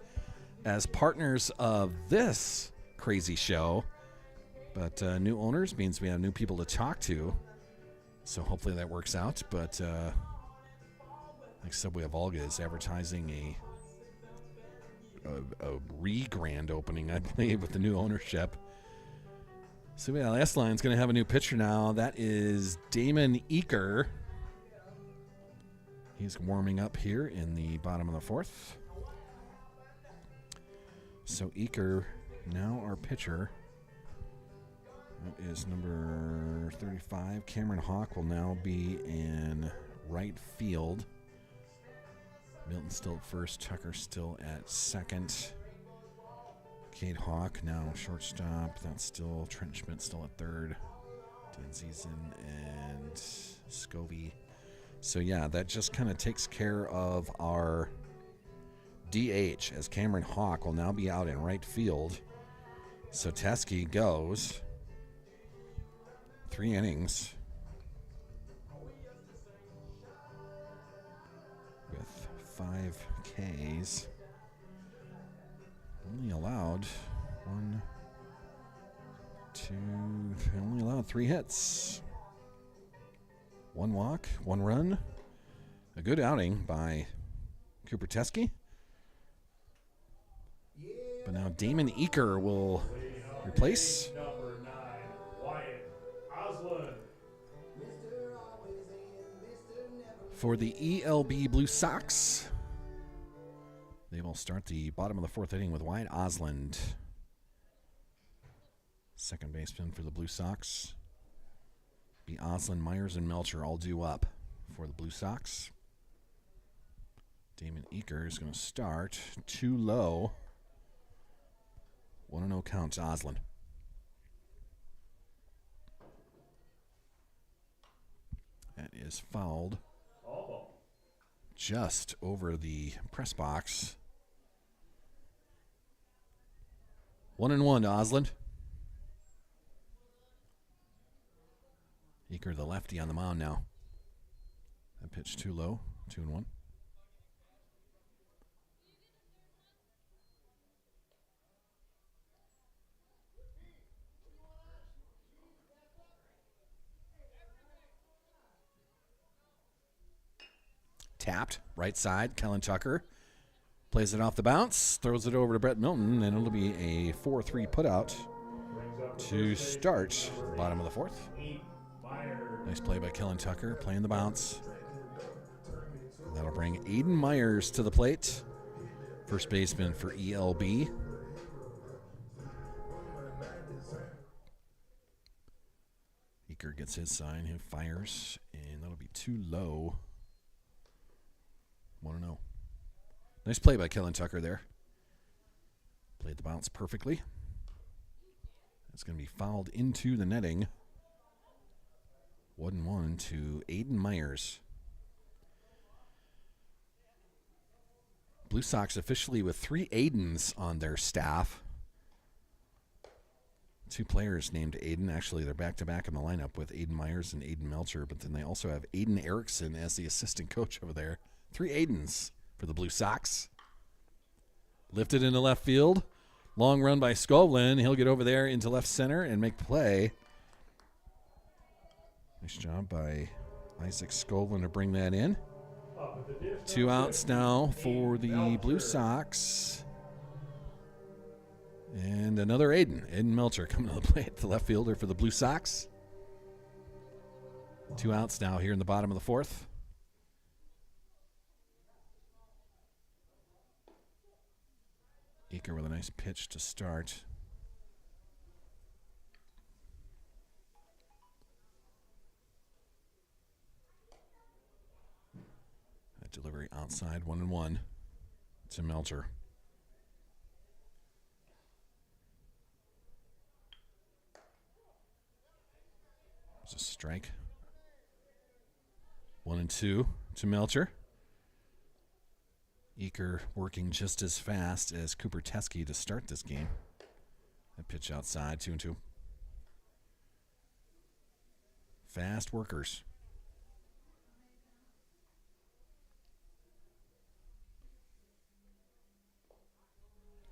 as partners of this crazy show. But new owners means we have new people to talk to, so hopefully that works out. But like Subway of Volga is advertising a re-grand opening, I believe, with the new ownership. So yeah, last line's going to have a new pitcher now. That is Damon Eaker. He's warming up here in the bottom of the 4th. So Eaker, now our pitcher. That is number 35. Cameron Hawk will now be in right field. Milton still at first. Tucker still at second. Cade Hawk now shortstop. That's still Trent Schmidt still at third. Dan Ziesen and Scovey. So, yeah, that just kind of takes care of our DH as Cameron Hawk will now be out in right field. So Teskey goes 3 innings with 5 Ks. Only allowed 3 hits. 1 walk, 1 run. A good outing by Cooper Teskey. But now Damon Eaker will replace. Number 9, Wyatt Osland. For the ELB Blue Sox. They will start the bottom of the 4th inning with Wyatt Osland. Second baseman for the Blue Sox. Be Osland, Myers, and Melcher all due up for the Blue Sox. Damon Eaker is going to start. Too low. 1-0 count to Oslin. That is fouled just over the press box. 1-1 to Oslin. Eaker, the lefty, on the mound now. That pitch too low. 2-1. Tapped, right side, Kellen Tucker. Plays it off the bounce, throws it over to Brett Milton, and it'll be a 4-3 putout to start the bottom of the fourth. Nice play by Kellen Tucker, playing the bounce. That'll bring Aiden Myers to the plate. First baseman for ELB. Eaker gets his sign, he fires, and that'll be too low. 1-0. Nice play by Kellen Tucker there. Played the bounce perfectly. It's going to be fouled into the netting. 1-1 to Aiden Myers. Blue Sox officially with 3 Aidens on their staff. 2 players named Aiden. Actually, they're back-to-back in the lineup with Aiden Myers and Aiden Melcher, but then they also have Aiden Erickson as the assistant coach over there. 3 Aidens for the Blue Sox. Lifted into left field. Long run by Skovlin. He'll get over there into left center and make the play. Nice job by Isaac Skovlin to bring that in. 2 outs now for the Blue Sox. And another Aiden Melcher coming to the plate, the left fielder for the Blue Sox. 2 outs now here in the bottom of the fourth. Eaker with a nice pitch to start. That delivery outside, 1-1 to Melcher. There's a strike. 1-2 to Melcher. Eaker working just as fast as Cooper Teskey to start this game. That pitch outside, 2-2. Fast workers.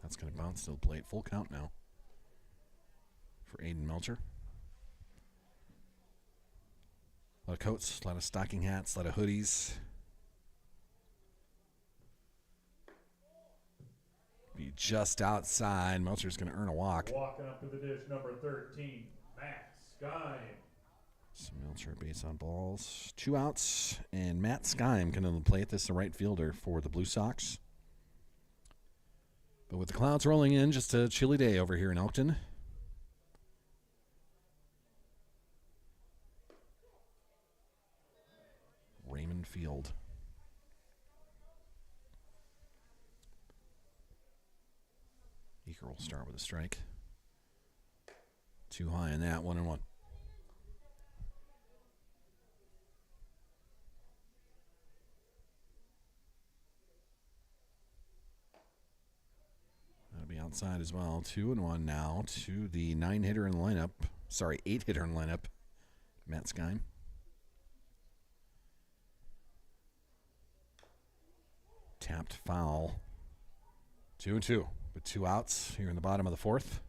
That's going to bounce to the plate. Full count now for Aiden Melcher. A lot of coats, a lot of stocking hats, a lot of hoodies. Be just outside. Melcher's going to earn a walk. Walking up to the dish, number 13, Matt Skyme. So Melcher base on balls. 2 outs, and Matt Skyme coming to the plate. This is the right fielder for the Blue Sox. But with the clouds rolling in, just a chilly day over here in Elkton. Raymond Field. Eaker will start with a strike. Too high in that, 1-1. That'll be outside as well. 2-1 now to the 9-hitter in the lineup. Sorry, 8-hitter in the lineup, Matt Skyme. Tapped foul. 2-2. With 2 outs here in the bottom of the fourth.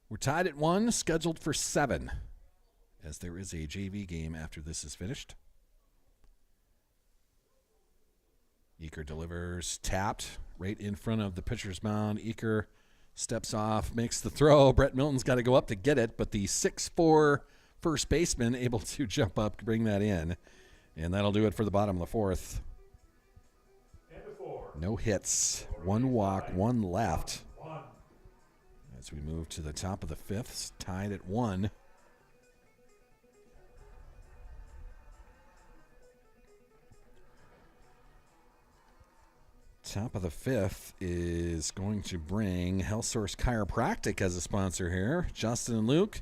We're tied at 1, scheduled for 7, as there is a JV game after this is finished. Eaker delivers, tapped, right in front of the pitcher's mound. Eaker steps off, makes the throw. Brett Milton's got to go up to get it, but the 6'4" first baseman able to jump up to bring that in. And that'll do it for the bottom of the fourth. No hits, 1 walk, 1 left. As we move to the top of the fifth, tied at 1. Top of the fifth is going to bring Health Source Chiropractic as a sponsor here. Justin and Luke.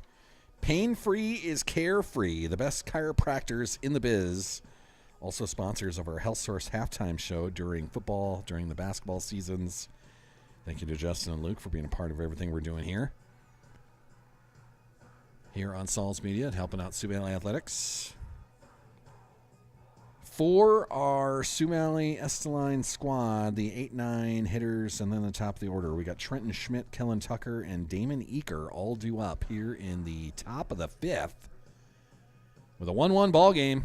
Pain-free is carefree. The best chiropractors in the biz. Also sponsors of our Health Source halftime show during football, during the basketball seasons. Thank you to Justin and Luke for being a part of everything we're doing here. Here on Sauls Media and helping out Sioux Valley Athletics. For our Sioux Valley Esteline squad, the 8-9 hitters, and then the top of the order, we got Trenton Schmidt, Kellen Tucker, and Damon Eaker all due up here in the top of the fifth with a 1-1 ball game.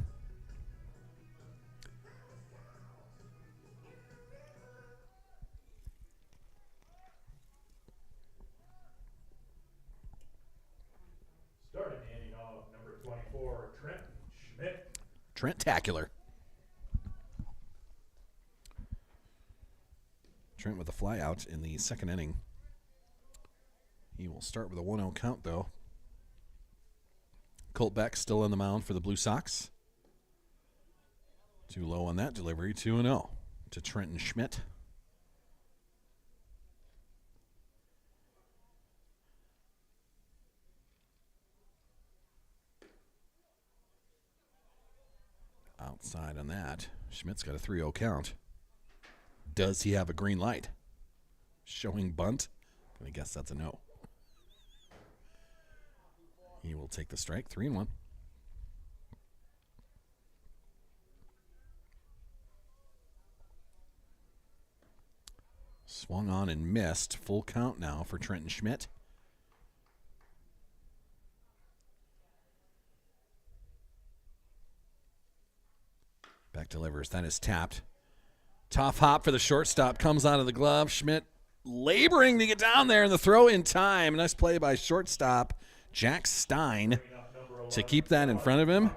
Starting the inning off, number 24, Trenton Schmidt. Trent-tacular. Trent with a fly out in the second inning. He will start with a 1-0 count, though. Colt Beck still on the mound for the Blue Sox. Too low on that delivery, 2-0 to Trenton Schmidt. Outside on that, Schmidt's got a 3-0 count. Does he have a green light? Showing bunt? I guess that's a no. He will take the strike, 3-1. Swung on and missed. Full count now for Trenton Schmidt. Beck delivers. That is tapped. Tough hop for the shortstop. Comes out of the glove. Schmidt laboring to get down there, and the throw in time. Nice play by shortstop Jack Stein to keep that in front of him.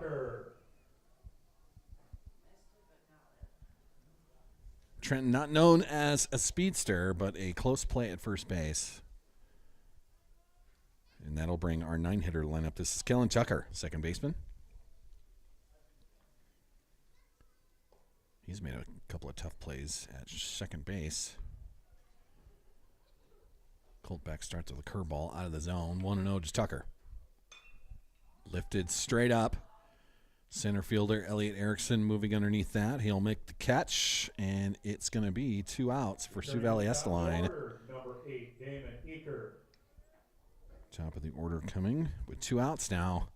Trenton, not known as a speedster, but a close play at first base. And that'll bring our 9-hitter lineup. This is Kellen Tucker, second baseman. He's made a couple of tough plays at second base. Colt Beck starts with a curveball out of the zone. 1-0 to Tucker. Lifted straight up. Center fielder Elliot Erickson moving underneath that. He'll make the catch, and it's going to be 2 outs for Sioux Valley Esteline. Number 8, Damon Eaker. Top of the order coming with 2 outs now.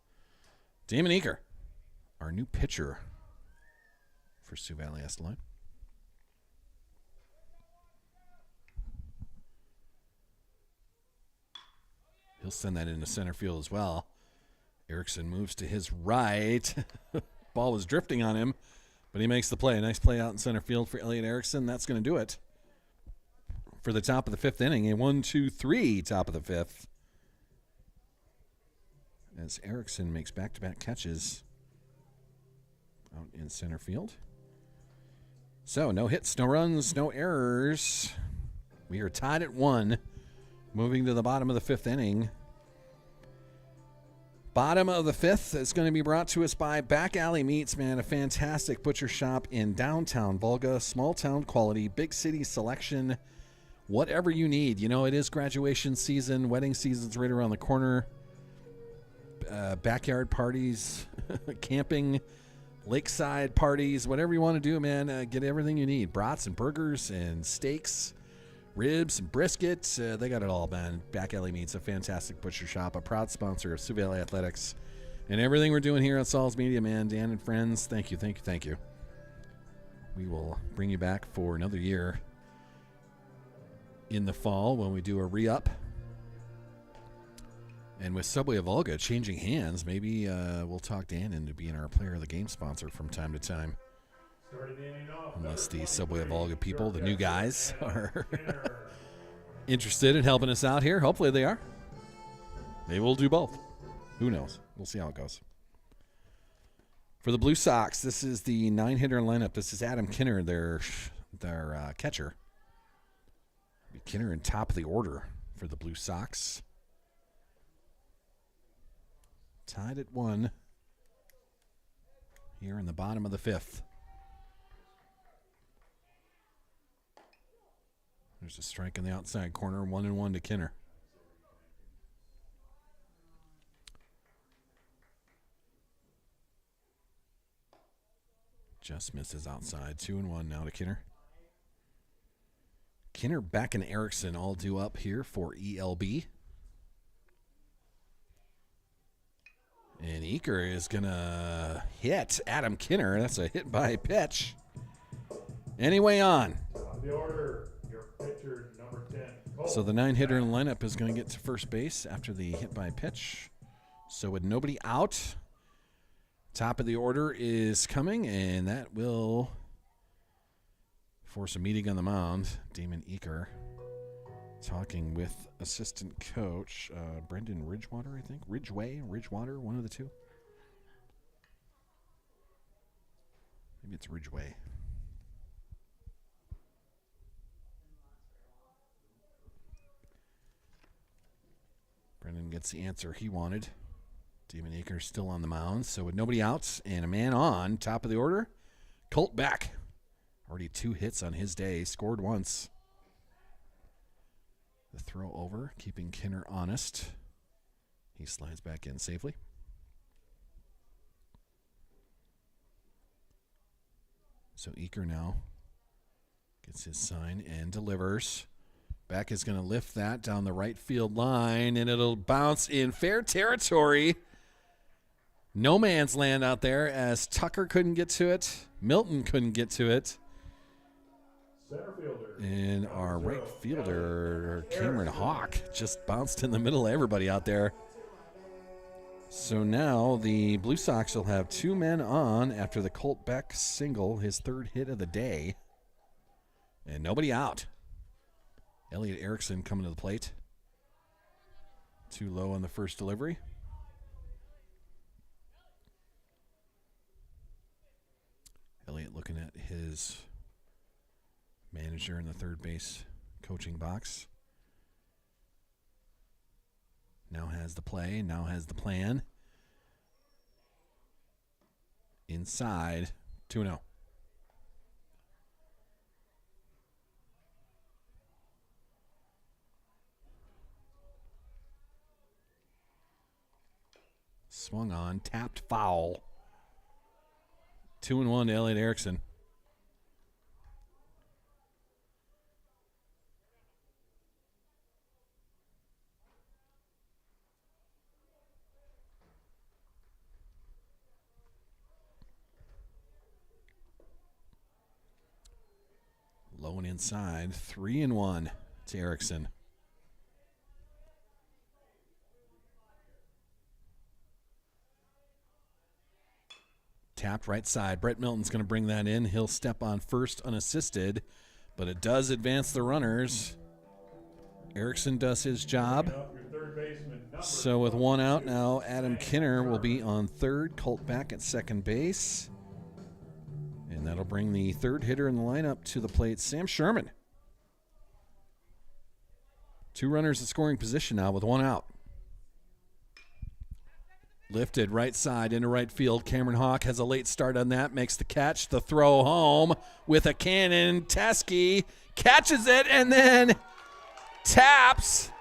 Damon Eaker, our new pitcher for Sioux Valley Esteline. He'll send that into center field as well. Erickson moves to his right. Ball was drifting on him, but he makes the play. Nice play out in center field for Elliot Erickson. That's going to do it for the top of the fifth inning. A 1-2-3 top of the fifth. As Erickson makes back-to-back catches out in center field. So, no hits, no runs, no errors. We are tied at 1, moving to the bottom of the fifth inning. Bottom of the fifth is going to be brought to us by Back Alley Meats, man, a fantastic butcher shop in downtown Volga. Small town quality, big city selection, whatever you need. You know, it is graduation season, wedding season's right around the corner. Backyard parties, camping, lakeside parties, whatever you want to do, man, get everything you need. Brats and burgers and steaks, ribs and brisket. They got it all, man. Back Alley Meats, a fantastic butcher shop, a proud sponsor of Sioux Valley Athletics. And everything we're doing here at Sauls Media, man, Dan and friends, thank you, thank you, thank you. We will bring you back for another year in the fall when we do a re-up. And with Subway of Volga changing hands, maybe we'll talk Dan into being our player of the game sponsor from time to time. Unless the Subway of Volga people, the new guys, are interested in helping us out here. Hopefully they are. Maybe we'll do both. Who knows? We'll see how it goes. For the Blue Sox, this is the 9-hitter lineup. This is Adam Kinner, their catcher. Kinner in top of the order for the Blue Sox. Tied at 1 here in the bottom of the fifth. There's a strike in the outside corner, 1-1 to Kinner. Just misses outside, 2-1 now to Kinner. Kinner, Beck, and Erickson all due up here for ELB. And Eaker is going to hit Adam Kinner. That's a hit by pitch. Anyway on. The order, your pitcher, number 10. So the 9-hitter in the lineup is going to get to first base after the hit by pitch. So with nobody out, top of the order is coming, and that will force a meeting on the mound. Damon Eaker talking with assistant coach Brendan Ridgewater, I think. Ridgewater, one of the two. Maybe it's Ridgeway. Brendan gets the answer he wanted. Damon Eaker still on the mound. So with nobody out and a man on, top of the order, Colt Beck. Already 2 hits on his day, scored once. The throw over, keeping Kinner honest. He slides back in safely. So Eaker now gets his sign and delivers. Beck is going to lift that down the right field line, and it'll bounce in fair territory. No man's land out there as Tucker couldn't get to it. Milton couldn't get to it. Center fielder. And our right fielder, Cameron Hawk, just bounced in the middle of everybody out there. So now the Blue Sox will have 2 men on after the Colt Beck single, his 3rd hit of the day. And nobody out. Elliot Erickson coming to the plate. Too low on the first delivery. Elliot looking at his manager in the third base coaching box. Now has the play, now has the plan. Inside, 2-0. Swung on, tapped foul. 2-1 to Elliot Erickson. Low and inside, 3-1 to Erickson. Tapped right side. Brett Milton's going to bring that in. He'll step on first unassisted, but it does advance the runners. Erickson does his job. So with 1 out now, Adam Kinner will be on third. Colt Beck at second base. And that'll bring the 3rd hitter in the lineup to the plate, Sam Sherman. 2 runners at scoring position now with 1 out. Lifted right side into right field. Cameron Hawk has a late start on that, makes the catch. The throw home with a cannon. Teskey catches it and then taps.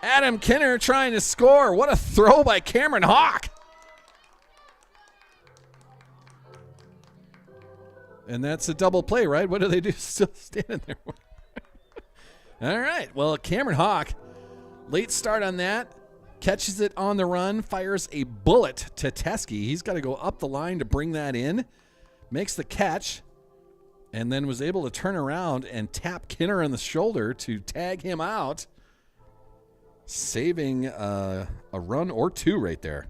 Adam Kinner trying to score. What a throw by Cameron Hawk. And that's a double play, right? What do they do? Still standing there. All right. Well, Cameron Hawk, late start on that. Catches it on the run, fires a bullet to Teskey. He's got to go up the line to bring that in. Makes the catch, and then was able to turn around and tap Kinner on the shoulder to tag him out, saving a run or 2 right there.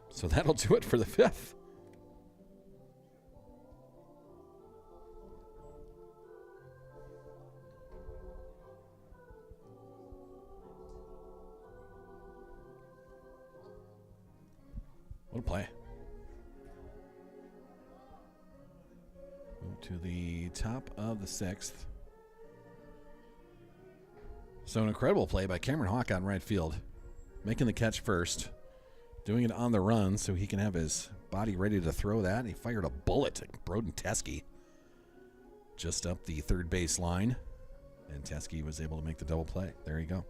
So that'll do it for the 5th. What a play. Move to the top of the 6th. So an incredible play by Cameron Hawk on right field. Making the catch first. Doing it on the run so he can have his body ready to throw that. He fired a bullet at Broden Teskey just up the third base line. And Teskey was able to make the double play. There you go.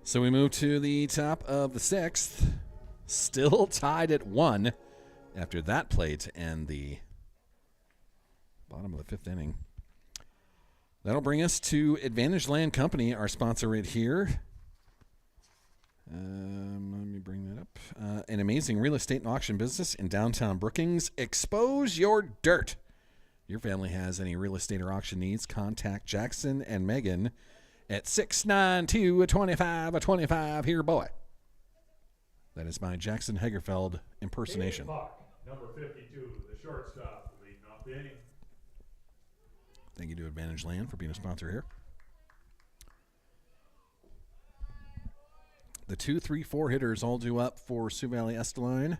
So we move to the top of the 6th. Still tied at 1 after that play to end the bottom of the 5th inning. That'll bring us to Advantage Land Company, our sponsor right here. Let me bring that up. An amazing real estate and auction business in downtown Brookings. Expose your dirt. Your family has any real estate or auction needs, contact Jackson and Megan at 692-2525. Here, boy. That is my Jackson Hegerfeld impersonation. Buck, number 52, the shortstop, leading off the inning. Thank you to Advantage Land for being a sponsor here. The 2, 3, 4 hitters all due up for Sioux Valley Estelline.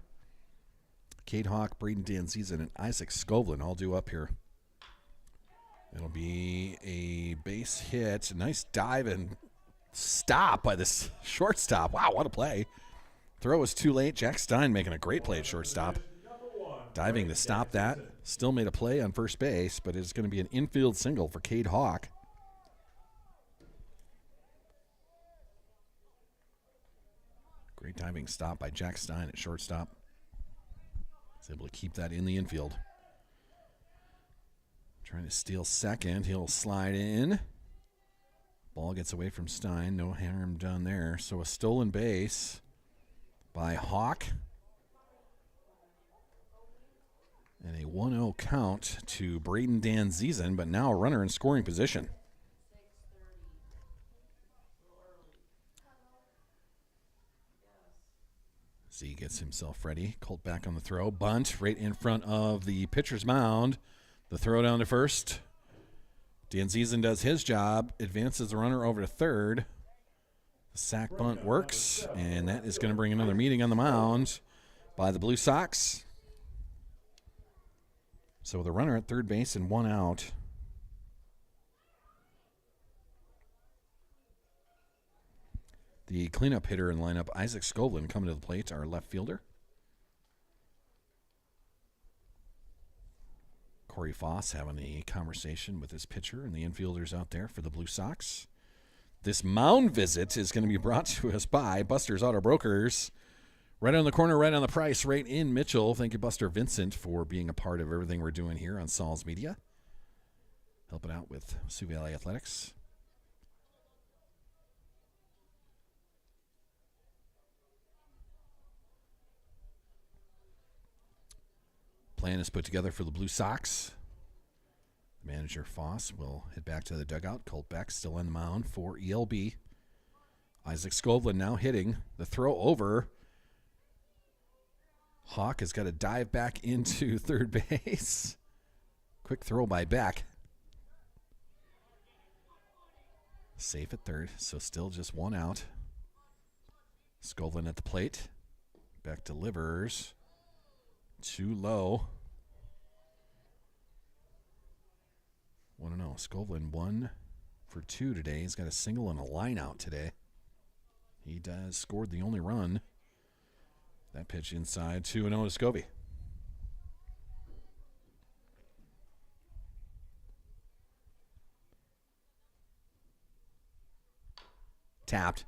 Cade Hawk, Braden Danzizen, and Isaac Skovlin all due up here. It'll be a base hit. A nice dive and stop by this shortstop. Wow, what a play. Throw was too late. Jack Stein making a great play at shortstop. Diving to stop that. Still made a play on first base, but it's going to be an infield single for Cade Hawk. Great diving stop by Jack Stein at shortstop. He's able to keep that in the infield. Trying to steal second. He'll slide in. Ball gets away from Stein. No harm done there. So a stolen base by Hawk. And a 1-0 count to Braden Danzizen, but now a runner in scoring position. Z gets himself ready. Colt back on the throw. Bunt right in front of the pitcher's mound. The throw down to first. Danzizen does his job. Advances the runner over to third. The sack bunt works, and that is going to bring another meeting on the mound by the Blue Sox. So with a runner at third base and 1 out. The cleanup hitter in lineup, Isaac Skovlin, coming to the plate, our left fielder. Corey Foss having a conversation with his pitcher and the infielders out there for the Blue Sox. This mound visit is going to be brought to us by Buster's Auto Brokers. Right on the corner, right on the price, right in Mitchell. Thank you, Buster Vincent, for being a part of everything we're doing here on Saul's Media. Helping out with Sioux Valley Athletics. Plan is put together for the Blue Sox. Manager Foss will head back to the dugout. Colt Beck still on the mound for ELB. Isaac Skovlin now hitting. The throw over. Hawk has got to dive back into third base. Quick throw by Beck. Safe at third, so still just 1 out. Skovlin at the plate. Beck delivers. Too low. 1-0. Skovlin 1 for 2 today. He's got a single and a line out today. He does scored the only run. That pitch inside, 2-0 to Scovey. Tapped.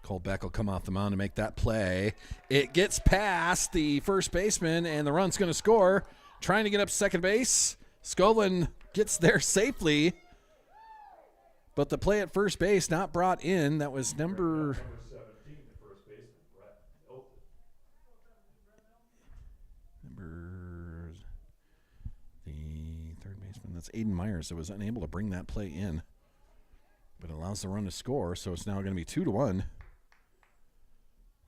Cole Beck will come off the mound to make that play. It gets past the first baseman, and the run's going to score. Trying to get up second base. Skovlin gets there safely. But the play at first base not brought in. That was number 17, the first baseman, Brett Milton. The third baseman. That's Aiden Myers that was unable to bring that play in. But it allows the run to score, so it's now going to be 2-1.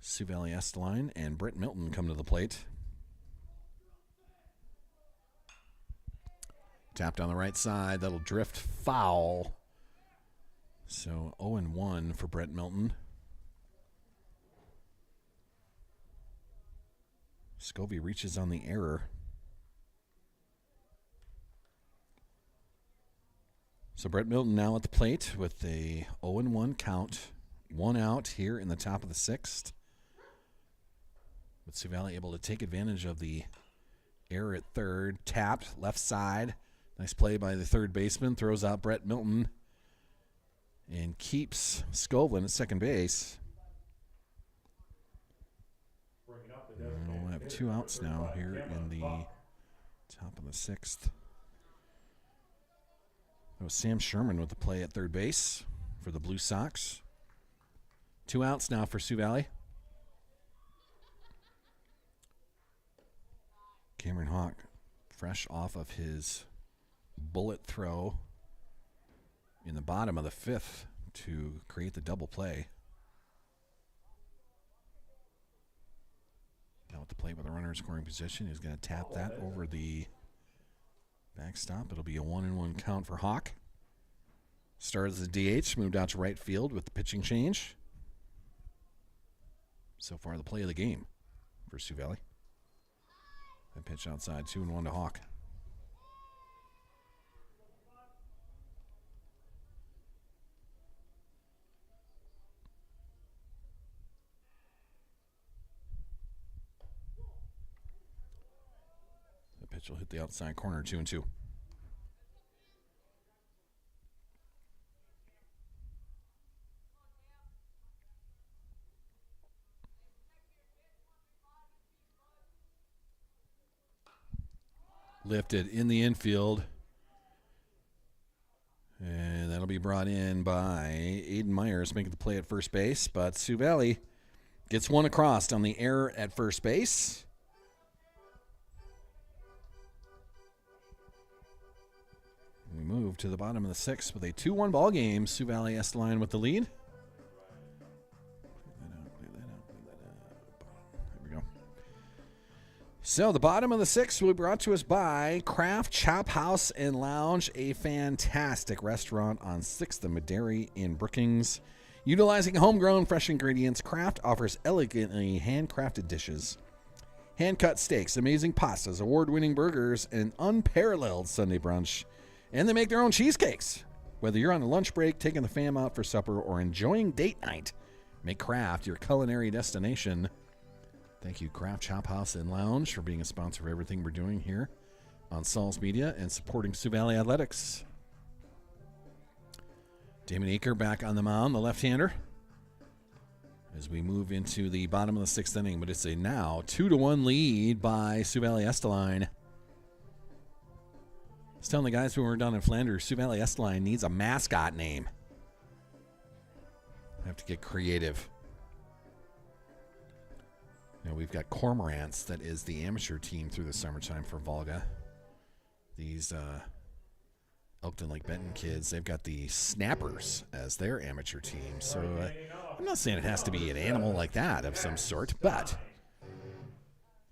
Sioux Valley Estelline and Brett Milton come to the plate. Tapped on the right side. That'll drift foul. So 0-1 for Brett Milton. Scovey reaches on the error. So Brett Milton now at the plate with a 0-1 count. 1 out here in the top of the 6th. With Sioux Valley able to take advantage of the error at third. Tapped left side. Nice play by the third baseman. Throws out Brett Milton and keeps Skovlin at second base. And we'll have 2 outs now here in the top of the 6th. That was Sam Sherman with the play at third base for the Blue Sox. 2 outs now for Sioux Valley. Cameron Hawk, fresh off of his bullet throw in the bottom of the 5th to create the double play. Now with the play with the runner in scoring position, he's going to tap that over the backstop. It'll be a 1-1 count for Hawk. Started as a DH, moved out to right field with the pitching change. So far, the play of the game for Sioux Valley. That pitch outside, 2-1 to Hawk. The pitch will hit the outside corner, 2-2. Lifted in the infield. And that'll be brought in by Aiden Myers making the play at first base. But Sioux Valley gets one across on the error at first base. We move to the bottom of the 6th with a 2-1 ball game. Sioux Valley Esteline with the lead. So the bottom of the 6th will be brought to us by Craft Chop House and Lounge, a fantastic restaurant on 6th and Madera in Brookings. Utilizing homegrown fresh ingredients, Craft offers elegantly handcrafted dishes, hand-cut steaks, amazing pastas, award-winning burgers, and unparalleled Sunday brunch. And they make their own cheesecakes. Whether you're on a lunch break, taking the fam out for supper, or enjoying date night, make Craft your culinary destination. Thank you, Craft Chop House and Lounge, for being a sponsor of everything we're doing here on Saul's Media and supporting Sioux Valley Athletics. Damon Aker back on the mound, the left-hander, as we move into the bottom of the 6th inning. But it's a now 2-1 lead by Sioux Valley Esteline. I was telling the guys when we were down in Flanders, Sioux Valley Esteline needs a mascot name. I have to get creative. You know, we've got Cormorants, that is the amateur team through the summertime for Volga. These Elkton Lake Benton kids, they've got the Snappers as their amateur team. So I'm not saying it has to be an animal like that of some sort, but,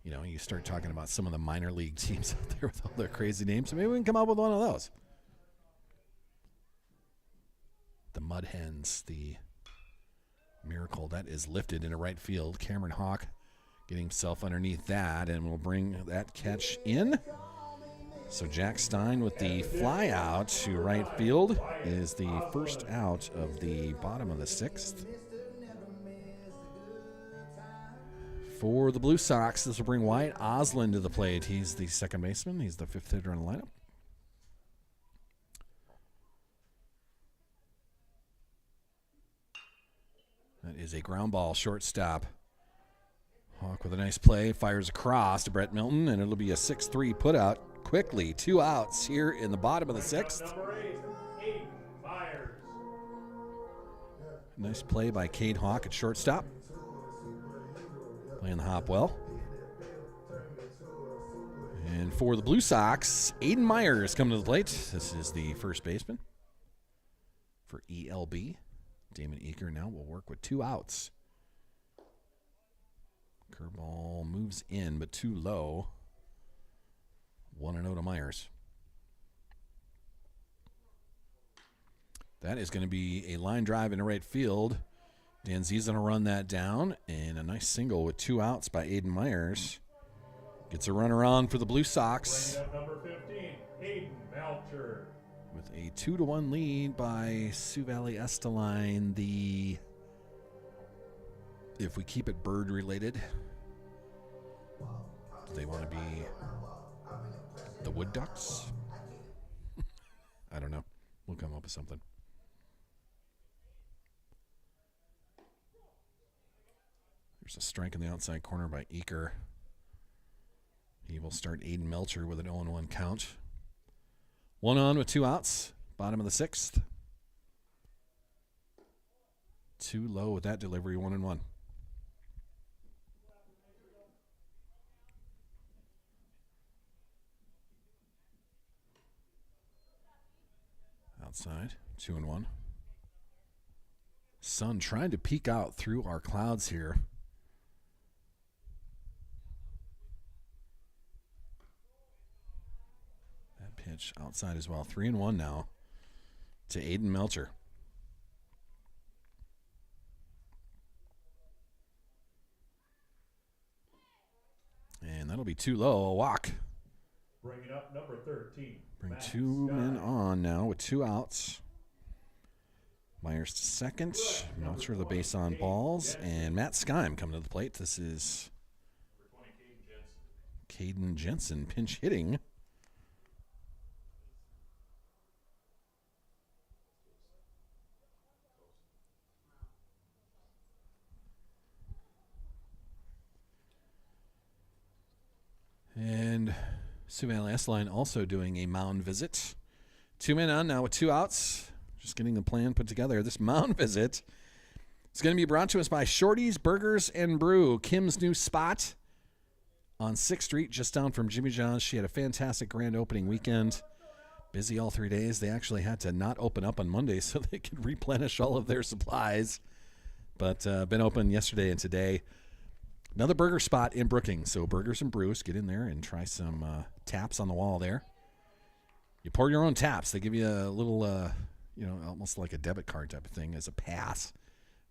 you know, you start talking about some of the minor league teams out there with all their crazy names, so maybe we can come up with one of those. The Mud Hens, the Miracle, that is lifted into right field. Cameron Hawk getting himself underneath that, and we'll bring that catch in. So Jack Stein with the fly out to right field is the first out of the bottom of the 6th. For the Blue Sox, this will bring Wyatt Oslin to the plate. He's the second baseman. He's the 5th hitter in the lineup. That is a ground ball, shortstop. Hawk with a nice play, fires across to Brett Milton, and it'll be a 6-3 putout quickly. 2 outs here in the bottom of the 6th. Number 8, Aiden Myers. Nice play by Cade Hawk at shortstop. Playing the hop well. And for the Blue Sox, Aiden Myers coming to the plate. This is the first baseman for ELB. Damon Eaker now will work with 2 outs. Curveball moves in, but too low. 1-0 to Myers. That is going to be a line drive into right field. Danzi's going to run that down, and a nice single with 2 outs by Aiden Myers. Gets a runner on for the Blue Sox. Number 15, Aiden Melcher. With a 2-1 lead by Sioux Valley Esteline. If we keep it bird related, do they want to be the Wood Ducks? I don't know. We'll come up with something. There's a strike in the outside corner by Eaker. He will start Aiden Melcher with an 0-1 count. 1 on with 2 outs. Bottom of the 6th. Too low with that delivery, 1-1. Outside, 2-1. Sun trying to peek out through our clouds here. That pitch outside as well. 3-1 now to Aiden Melcher. And that'll be too low. A walk. Bringing up number 13. Bring 2 men on now with 2 outs. Myers to second. Melcher the base on balls. And Matt Skyme coming to the plate. This is Caden Jensen pinch hitting. And Sioux Valley S-Line also doing a mound visit. 2 men on now with 2 outs. Just getting the plan put together. This mound visit is going to be brought to us by Shorty's Burgers and Brew, Kim's new spot on 6th Street, just down from Jimmy John's. She had a fantastic grand opening weekend. Busy all 3 days. They actually had to not open up on Monday so they could replenish all of their supplies. But been open yesterday and today. Another burger spot in Brookings. So Burgers and Brews, get in there and try some taps on the wall there. You pour your own taps. They give you a little, almost like a debit card type of thing as a pass.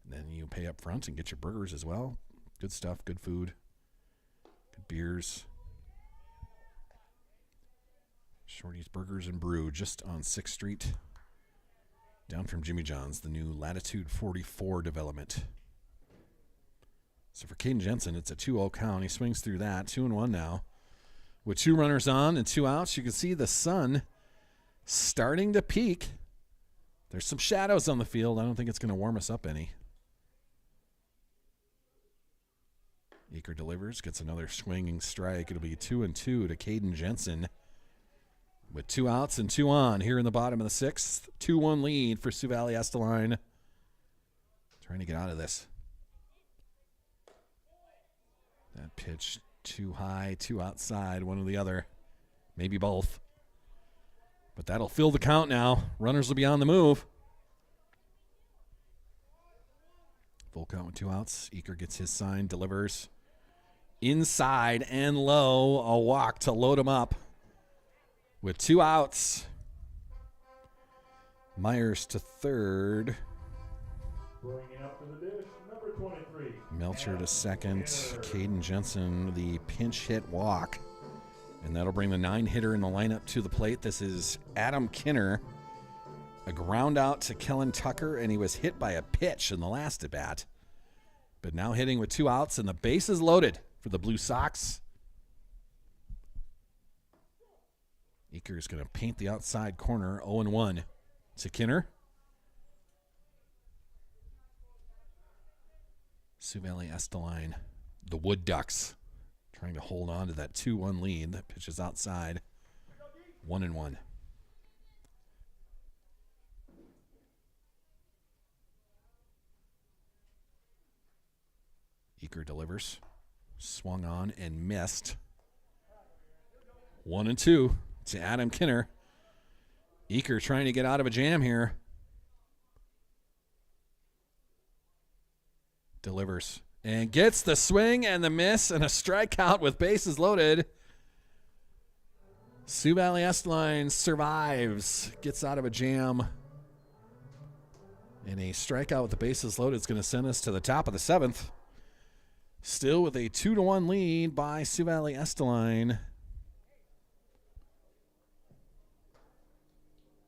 And then you pay up front and get your burgers as well. Good stuff, good food, good beers. Shorty's Burgers and Brew just on 6th Street. Down from Jimmy John's, the new Latitude 44 development. So for Caden Jensen, it's a 2-0 count. He swings through that. 2-1 now. With 2 runners on and 2 outs, you can see the sun starting to peak. There's some shadows on the field. I don't think it's going to warm us up any. Eaker delivers, gets another swinging strike. It'll be 2-2 to Caden Jensen. With 2 outs and 2 on here in the bottom of the 6th. 2-1 lead for Sioux Valley Esterline. Trying to get out of this. That pitch too high, too outside, one or the other. Maybe both. But that'll fill the count now. Runners will be on the move. Full count with 2 outs. Eaker gets his sign, delivers. Inside and low, a walk to load him up. With 2 outs. Myers to third. Bringing up to the dish, number 23. Melcher to second. Caden Jensen, the pinch hit walk. And that'll bring the 9-hitter in the lineup to the plate. This is Adam Kinner. A ground out to Kellen Tucker, and he was hit by a pitch in the last at-bat. But now hitting with 2 outs, and the base is loaded for the Blue Sox. Eaker is going to paint the outside corner, 0-1 to Kinner. Sioux Valley Esterline, the Wood Ducks, trying to hold on to that 2-1 lead. That pitch is outside, 1-1. Eaker delivers, swung on and missed. 1-2 to Adam Kinner. Eaker trying to get out of a jam here. Delivers and gets the swing and the miss and a strikeout with bases loaded. Sioux Valley Esterline survives, gets out of a jam. And a strikeout with the bases loaded is going to send us to the top of the 7th. Still with a 2-1 lead by Sioux Valley Esterline.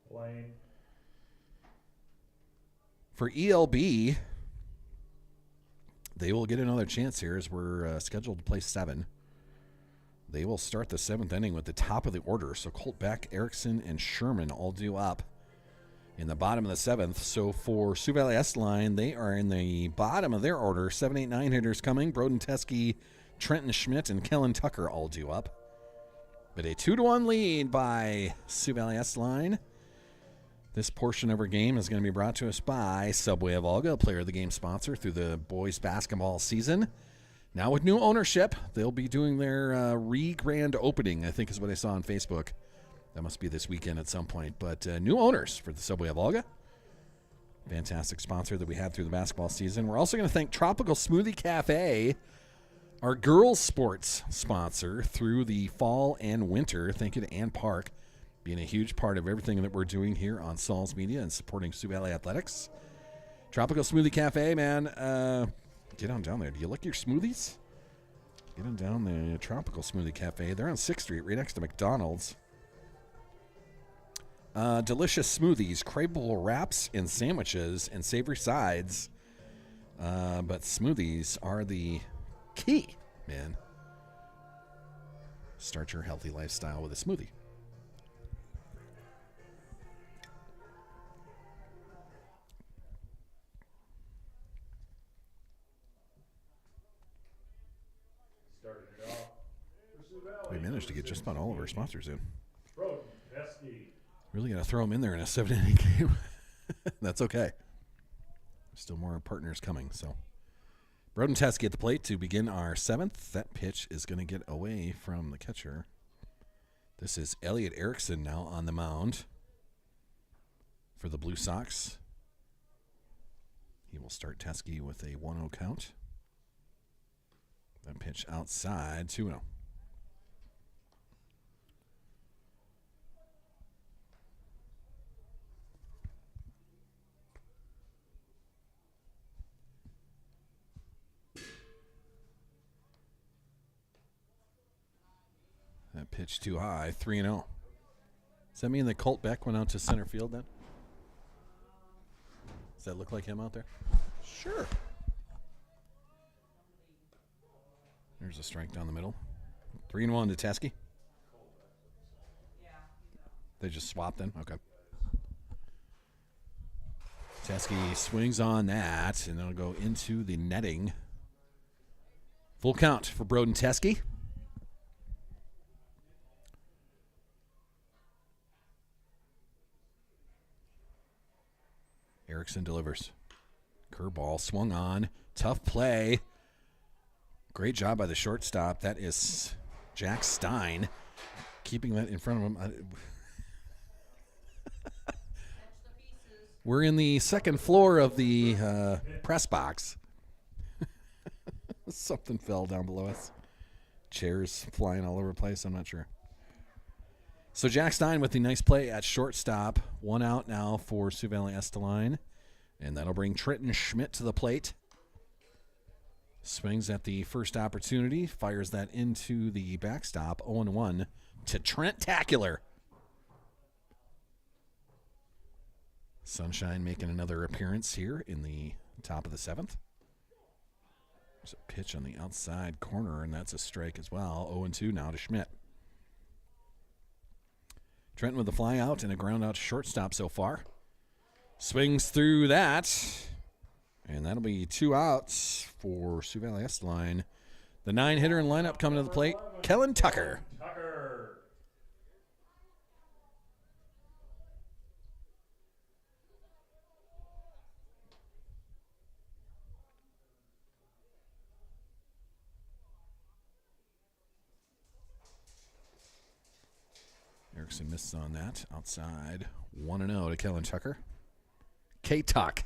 Lane. For ELB, they will get another chance here as we're scheduled to play 7. They will start the 7th inning with the top of the order. So Colt Beck, Erickson, and Sherman all due up in the bottom of the 7th. So for Sioux Valley Estline, they are in the bottom of their order. 7, 8, 9 hitters coming. Broden Teske, Trenton Schmidt, and Kellen Tucker all due up. But a 2-1 lead by Sioux Valley Estline. This portion of our game is going to be brought to us by Subway of Olga, player of the game sponsor through the boys basketball season. Now with new ownership, they'll be doing their re-grand opening, I think is what I saw on Facebook. That must be this weekend at some point. But new owners for the Subway of Olga. Fantastic sponsor that we had through the basketball season. We're also going to thank Tropical Smoothie Cafe, our girls sports sponsor through the fall and winter. Thank you to Ann Park, being a huge part of everything that we're doing here on Saul's Media and supporting Sioux Valley Athletics. Tropical Smoothie Cafe, man. Get on down there. Do you like your smoothies? Get on down the Tropical Smoothie Cafe. They're on 6th Street, right next to McDonald's. Delicious smoothies, craveable wraps and sandwiches, and savory sides. But smoothies are the key, man. Start your healthy lifestyle with a smoothie. We managed to get just about all of our sponsors in. Really got to throw them in there in a 7-inning game. That's okay. Still more partners coming. So, Broden Teske at the plate to begin our 7th. That pitch is going to get away from the catcher. This is Elliot Erickson now on the mound for the Blue Sox. He will start Teske with a 1-0 count. That pitch outside, 2-0. That pitch too high, 3-0. Does that mean that Colt Beck went out to center field then? Does that look like him out there? Sure. There's a strike down the middle. 3-1 to Teske. They just swapped then? Okay. Teske swings on that, and it'll go into the netting. Full count for Broden Teske. Erickson delivers. Curveball swung on. Tough play. Great job by the shortstop. That is Jack Stein. Keeping that in front of him. We're in the second floor of the press box. Something fell down below us. Chairs flying all over the place. I'm not sure. So Jack Stein with the nice play at shortstop. 1 out now for Sioux Valley Estline. And that'll bring Trenton Schmidt to the plate. Swings at the first opportunity. Fires that into the backstop. 0-1 to Trent Tacular. Sunshine making another appearance here in the top of the 7th. There's a pitch on the outside corner, and that's a strike as well. 0-2 now to Schmidt. Trenton with a fly out and a ground out to shortstop so far. Swings through that, and that'll be 2 outs for Sioux Valley Estline. The 9-hitter in lineup coming to the plate, Kellen Tucker. Erickson misses on that. Outside, 1-0 to Kellen Tucker. K-Tuck.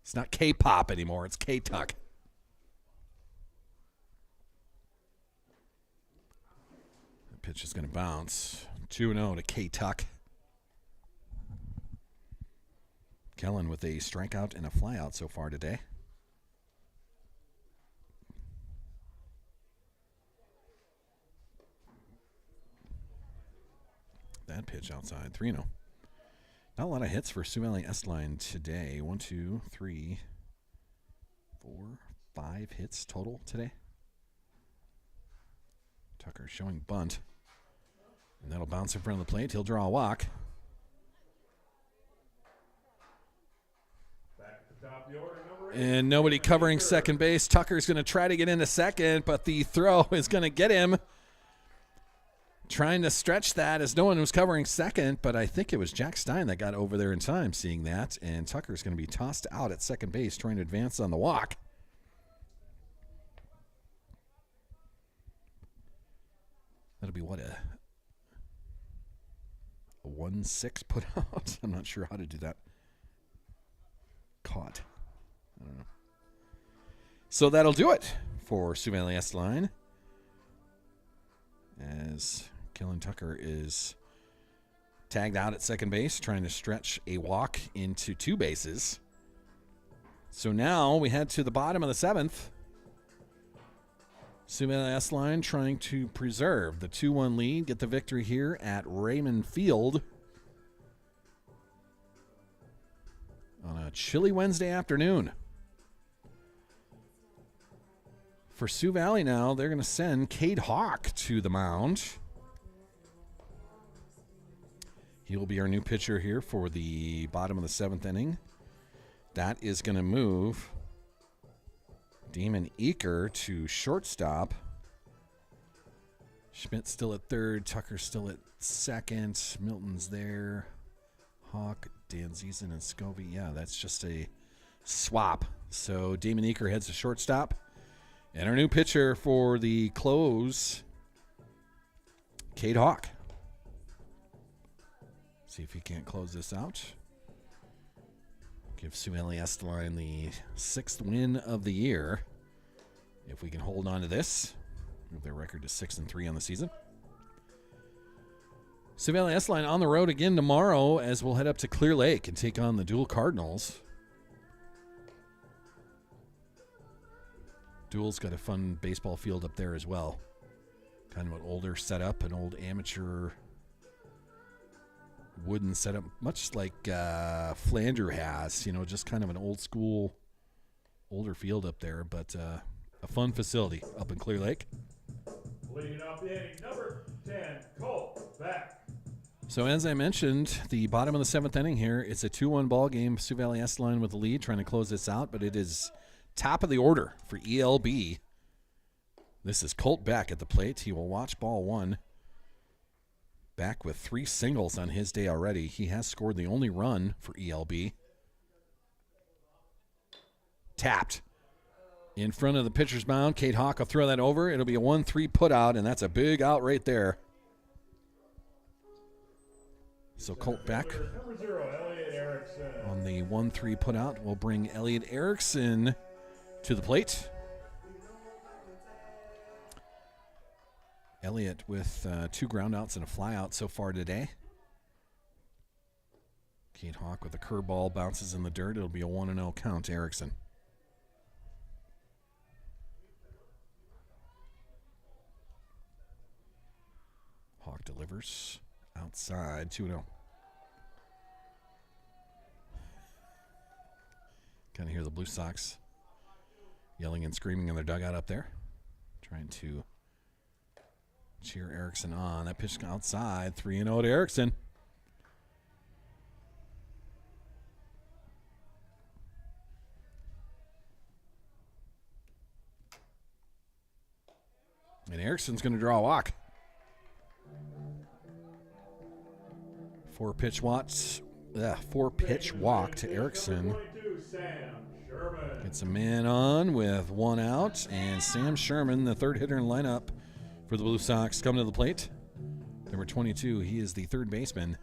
It's not K-Pop anymore. It's K-Tuck. The pitch is going to bounce. 2-0 to K-Tuck. Kellen with a strikeout and a flyout so far today. That pitch outside, 3-0. Not a lot of hits for Sioux Valley Estline today. 1, 2, 3, 4, 5 hits total today. Tucker showing bunt. And that'll bounce in front of the plate. He'll draw a walk. Back at the top of the order, number 8. And nobody covering second base. Tucker's going to try to get into second, but the throw is going to get him. Trying to stretch that as no one was covering second, but I think it was Jack Stein that got over there in time seeing that, and Tucker's going to be tossed out at second base trying to advance on the walk. That'll be what, a 1-6 put out? I'm not sure how to do that. Caught. I don't know. So that'll do it for Sioux Valley Esterline, as Kellen Tucker is tagged out at second base, trying to stretch a walk into 2 bases. So now we head to the bottom of the 7th. Sioux Valley Esterline trying to preserve the 2-1 lead, get the victory here at Raymond Field on a chilly Wednesday afternoon. For Sioux Valley now, they're going to send Cade Hawk to the mound. He will be our new pitcher here for the bottom of the 7th inning. That is going to move Damon Eaker to shortstop. Schmidt still at third. Tucker still at second. Milton's there. Hawk, Danzizen, and Scovey. Yeah, that's just a swap. So Damon Eaker heads to shortstop. And our new pitcher for the close, Cade Hawk. See if he can't close this out. Give Sioux Valley Esterline the 6th win of the year. If we can hold on to this, move their record to 6-3 on the season. Sioux Valley Esterline on the road again tomorrow as we'll head up to Clear Lake and take on the Dual Cardinals. Dual's got a fun baseball field up there as well. Kind of an older setup, an old amateur wooden setup, much like Flandreau has, you know, just kind of an old school, older field up there, but a fun facility up in Clear Lake. Leading off the inning, number 10, Colt Beck. So as I mentioned, the bottom of the 7th inning here, it's a 2-1 ball game. Sioux Valley Esterline with the lead, trying to close this out, but it is top of the order for ELB. This is Colt Beck at the plate. He will watch ball 1. Back with 3 singles on his day already. He has scored the only run for ELB. Tapped. In front of the pitcher's mound, Cade Hawk will throw that over. It'll be a 1-3 put out, and that's a big out right there. So Colt Beck Number 0, Elliot Erickson. on the 1-3 put out will bring Elliot Erickson to the plate. Elliott with 2 groundouts and a flyout so far today. Cade Hawk with a curveball bounces in the dirt. It'll be a 1-0 count to Erickson. Hawk delivers outside, 2-0. Kind of hear the Blue Sox yelling and screaming in their dugout up there, trying to cheer Erickson on. That pitch outside, 3-0 to Erickson. And Erickson's going to draw a walk. 4-pitch walk to Erickson. Gets a man on with 1 out, and Sam Sherman, the 3rd hitter in lineup for the Blue Sox, coming to the plate. Number 22, he is the 3rd baseman.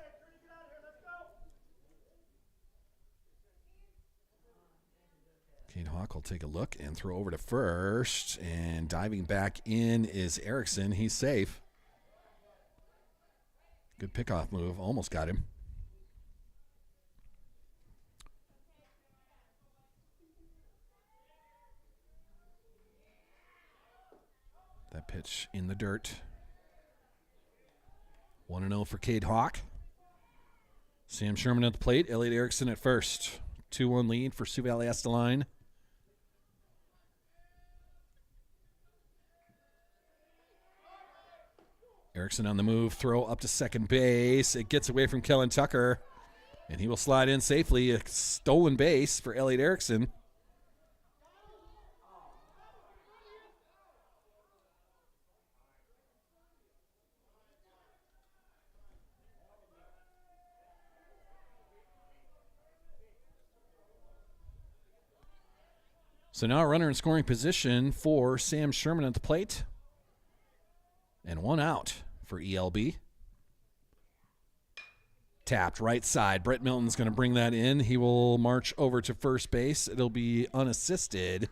Cade Hawk will take a look and throw over to first, and diving back in is Erickson. He's safe. Good pickoff move, almost got him. That pitch in the dirt. 1-0 for Cade Hawk. Sam Sherman at the plate. Elliot Erickson at first. 2-1 lead for Sioux Valley Esterline. Erickson on the move, throw up to second base. It gets away from Kellen Tucker, and he will slide in safely. A stolen base for Elliot Erickson. So now a runner in scoring position for Sam Sherman at the plate. And one out for ELB. Tapped right side. Brett Milton's going to bring that in. He will march over to first base. It'll be unassisted.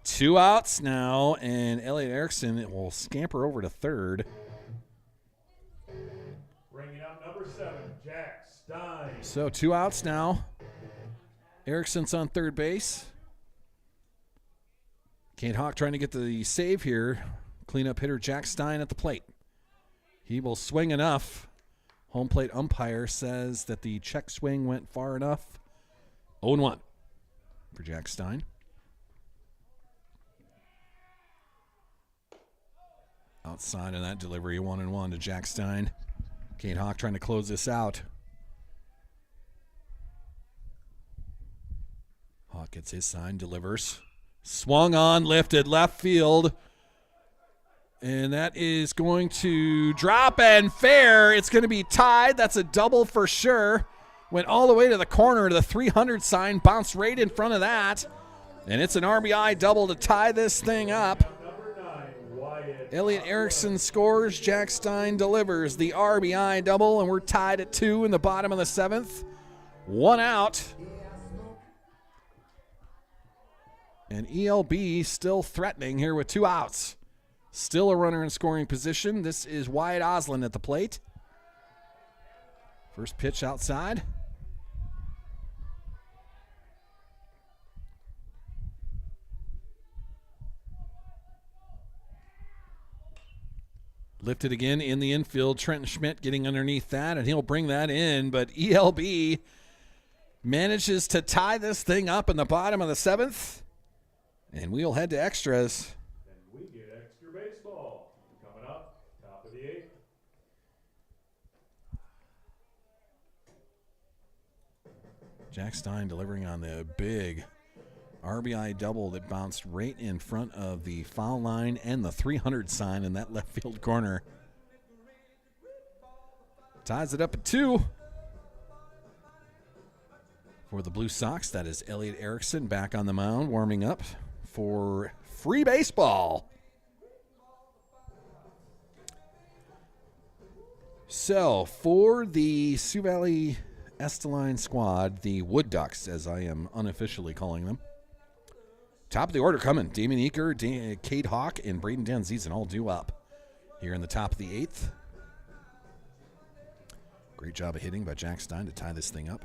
2 outs now, and Elliot Erickson will scamper over to third. Bringing up number 7, Jack Stein. So 2 outs now. Erickson's on third base. Kate Hawk trying to get the save here. Cleanup hitter Jack Stein at the plate. He will swing enough. Home plate umpire says that the check swing went far enough. 0-1 for Jack Stein. Outside of that delivery, 1-1 to Jack Stein. Kate Hawk trying to close this out. Hawk gets his sign, delivers. Swung on, lifted, left field. And that is going to drop and fair. It's going to be tied. That's a double for sure. Went all the way to the corner. The 300 sign bounced right in front of that. And it's an RBI double to tie this thing up. Elliot Erickson scores. Jack Stein delivers the RBI double. And we're tied at 2 in the bottom of the 7th. 1 out. And ELB still threatening here with 2 outs. Still a runner in scoring position. This is Wyatt Oslin at the plate. First pitch outside. Lifted again in the infield. Trenton Schmidt getting underneath that, and he'll bring that in. But ELB manages to tie this thing up in the bottom of the 7th. And we'll head to extras. And we get extra baseball. Coming up, top of the 8th. Jack Stein delivering on the big RBI double that bounced right in front of the foul line and the 300 sign in that left field corner. Ties it up at 2. For the Blue Sox, that is Elliot Erickson back on the mound, warming up for free baseball. So, for the Sioux Valley Esteline squad, the Wood Ducks, as I am unofficially calling them. Top of the order coming. Damon Eaker, Cade Hawk, and Braden Danzizen all due up here in the top of the 8th. Great job of hitting by Jack Stein to tie this thing up.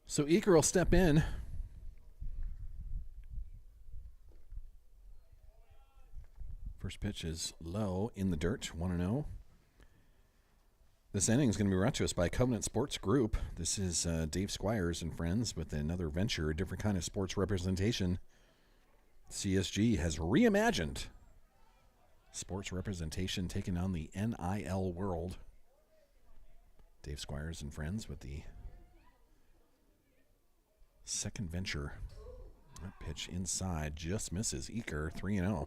So Eaker will step in. First pitch is low in the dirt, 1-0. This inning is going to be brought to us by Covenant Sports Group. This is Dave Squires and friends with another venture, a different kind of sports representation. CSG has reimagined sports representation, taking on the NIL world. Dave Squires and friends with the second venture. That pitch inside just misses. Eaker, 3-0.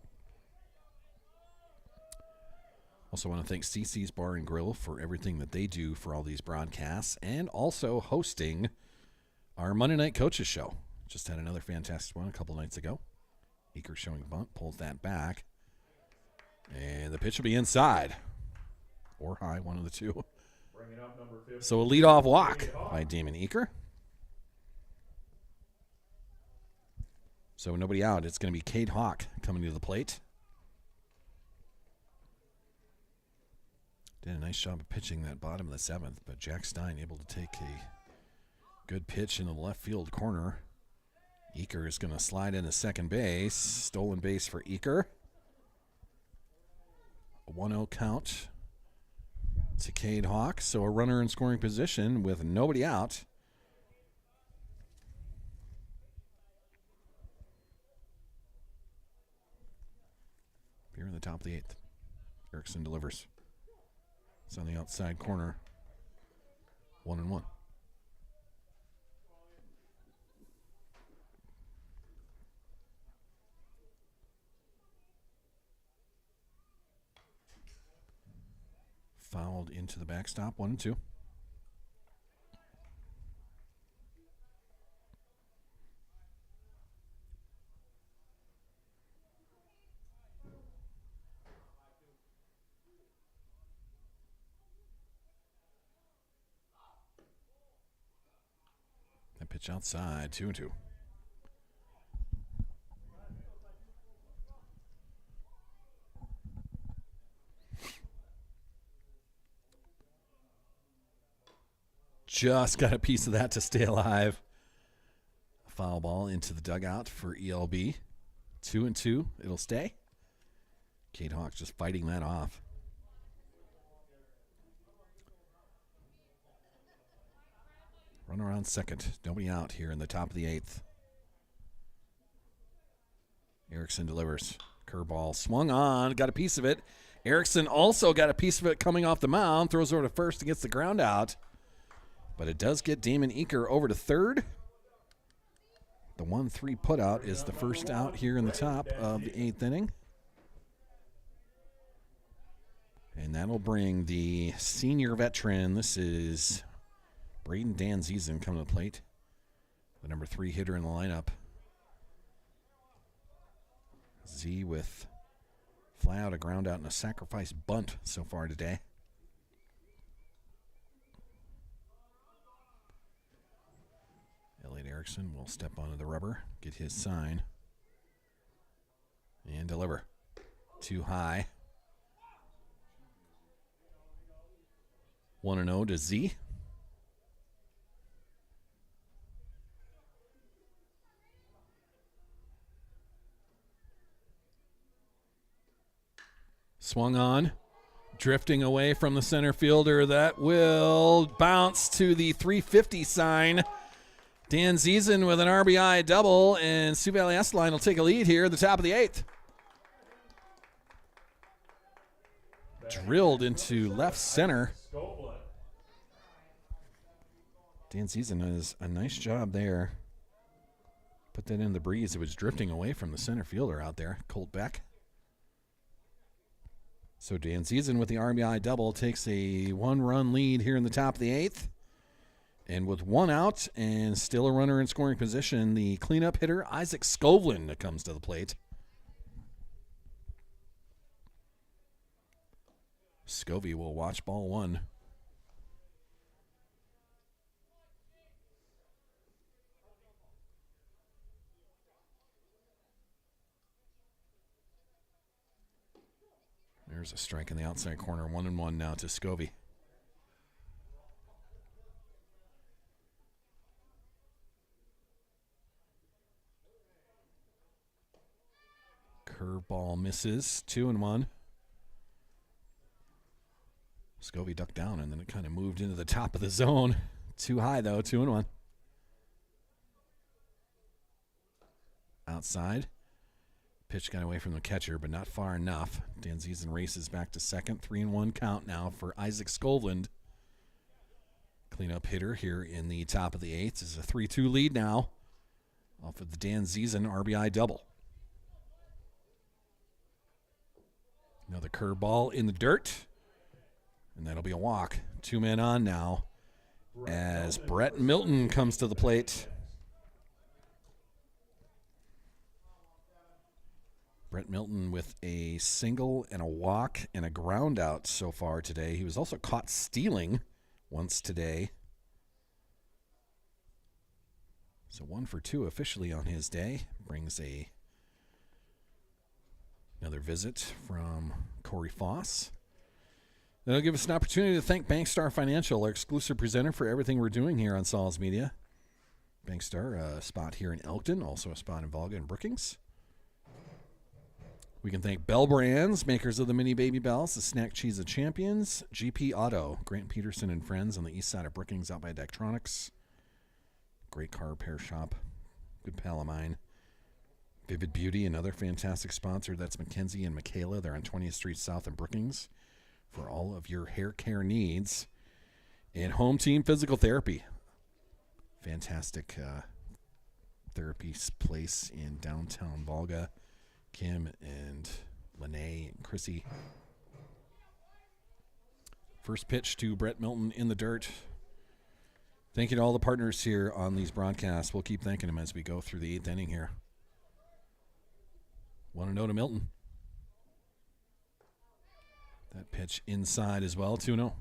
Also want to thank CC's Bar and Grill for everything that they do for all these broadcasts and also hosting our Monday Night Coaches Show. Just had another fantastic one a couple nights ago. Eaker showing bunt, pulls that back. And the pitch will be inside. Or high, one of the two. So a leadoff walk by Damon Eaker. So nobody out. It's going to be Cade Hawk coming to the plate. Did a nice job of pitching that bottom of the 7th, but Jack Stein able to take a Good pitch in the left field corner. Eaker is going to slide into second base. Stolen base for Eaker. A 1-0 count to Cade Hawk. So a runner in scoring position with nobody out. Here in the top of the 8th. Erickson delivers. It's on the outside corner. 1-1. Fouled into the backstop, 1-2. That pitch outside, 2-2. Just got a piece of that to stay alive. A foul ball into the dugout for ELB. 2-2. It'll stay. Cade Hawk just fighting that off. Run around second. Nobody out here in the top of the 8th. Erickson delivers. Curveball swung on. Got a piece of it. Erickson also got a piece of it coming off the mound. Throws over to first and gets the ground out. But it does get Damon Eaker over to third. The 1-3 putout is the first out here in the top of the 8th inning. And that'll bring the senior veteran. This is Braden Danzizen coming to the plate. The number 3 hitter in the lineup. Z with fly out, a ground out, and a sacrifice bunt so far today. Elliot Erickson will step onto the rubber, get his sign, and deliver. Too high. 1-0 to Z. Swung on, drifting away from the center fielder. That will bounce to the 350 sign. Danzizen with an RBI double, and Sioux Valley Esseline will take a lead here at the top of the 8th. Drilled into left center. Danzizen does a nice job there. Put that in the breeze. It was drifting away from the center fielder out there, Colt Beck. So Danzizen with the RBI double takes a 1-run lead here in the top of the 8th. And with 1 out and still a runner in scoring position, the cleanup hitter, Isaac Skovlin, comes to the plate. Scovey will watch ball 1. There's a strike in the outside corner. 1-1 now to Scovey. Curveball misses. 2-1. Scovey ducked down, and then it kind of moved into the top of the zone. Too high, though. 2-1. Outside. Pitch got away from the catcher, but not far enough. Danzizen races back to second. 3-1 count now for Isaac Skovland. Cleanup hitter here in the top of the 8th. Is a 3-2 lead now off of the Danzizen RBI double. Another curveball in the dirt, and that'll be a walk. 2 men on now as Brett Milton comes to the plate. Brett Milton with a single and a walk and a ground out so far today. He was also caught stealing once today. So 1 for 2 officially on his day. Brings another visit from Corey Foss. That'll give us an opportunity to thank Bankstar Financial, our exclusive presenter for everything we're doing here on Saul's Media. Bankstar, a spot here in Elkton, also a spot in Volga and Brookings. We can thank Bell Brands, makers of the Mini Baby Bells, the Snack Cheese of Champions, GP Auto, Grant Peterson and Friends on the east side of Brookings out by Daktronics. Great car repair shop. Good pal of mine. Vivid Beauty, another fantastic sponsor. That's Mackenzie and Michaela. They're on 20th Street South in Brookings for all of your hair care needs. And Home Team Physical Therapy. Fantastic therapy place in downtown Volga. Kim and Lene and Chrissy. First pitch to Brett Milton in the dirt. Thank you to all the partners here on these broadcasts. We'll keep thanking them as we go through the 8th inning here. 1-0 to Milton. That pitch inside as well, 2-0.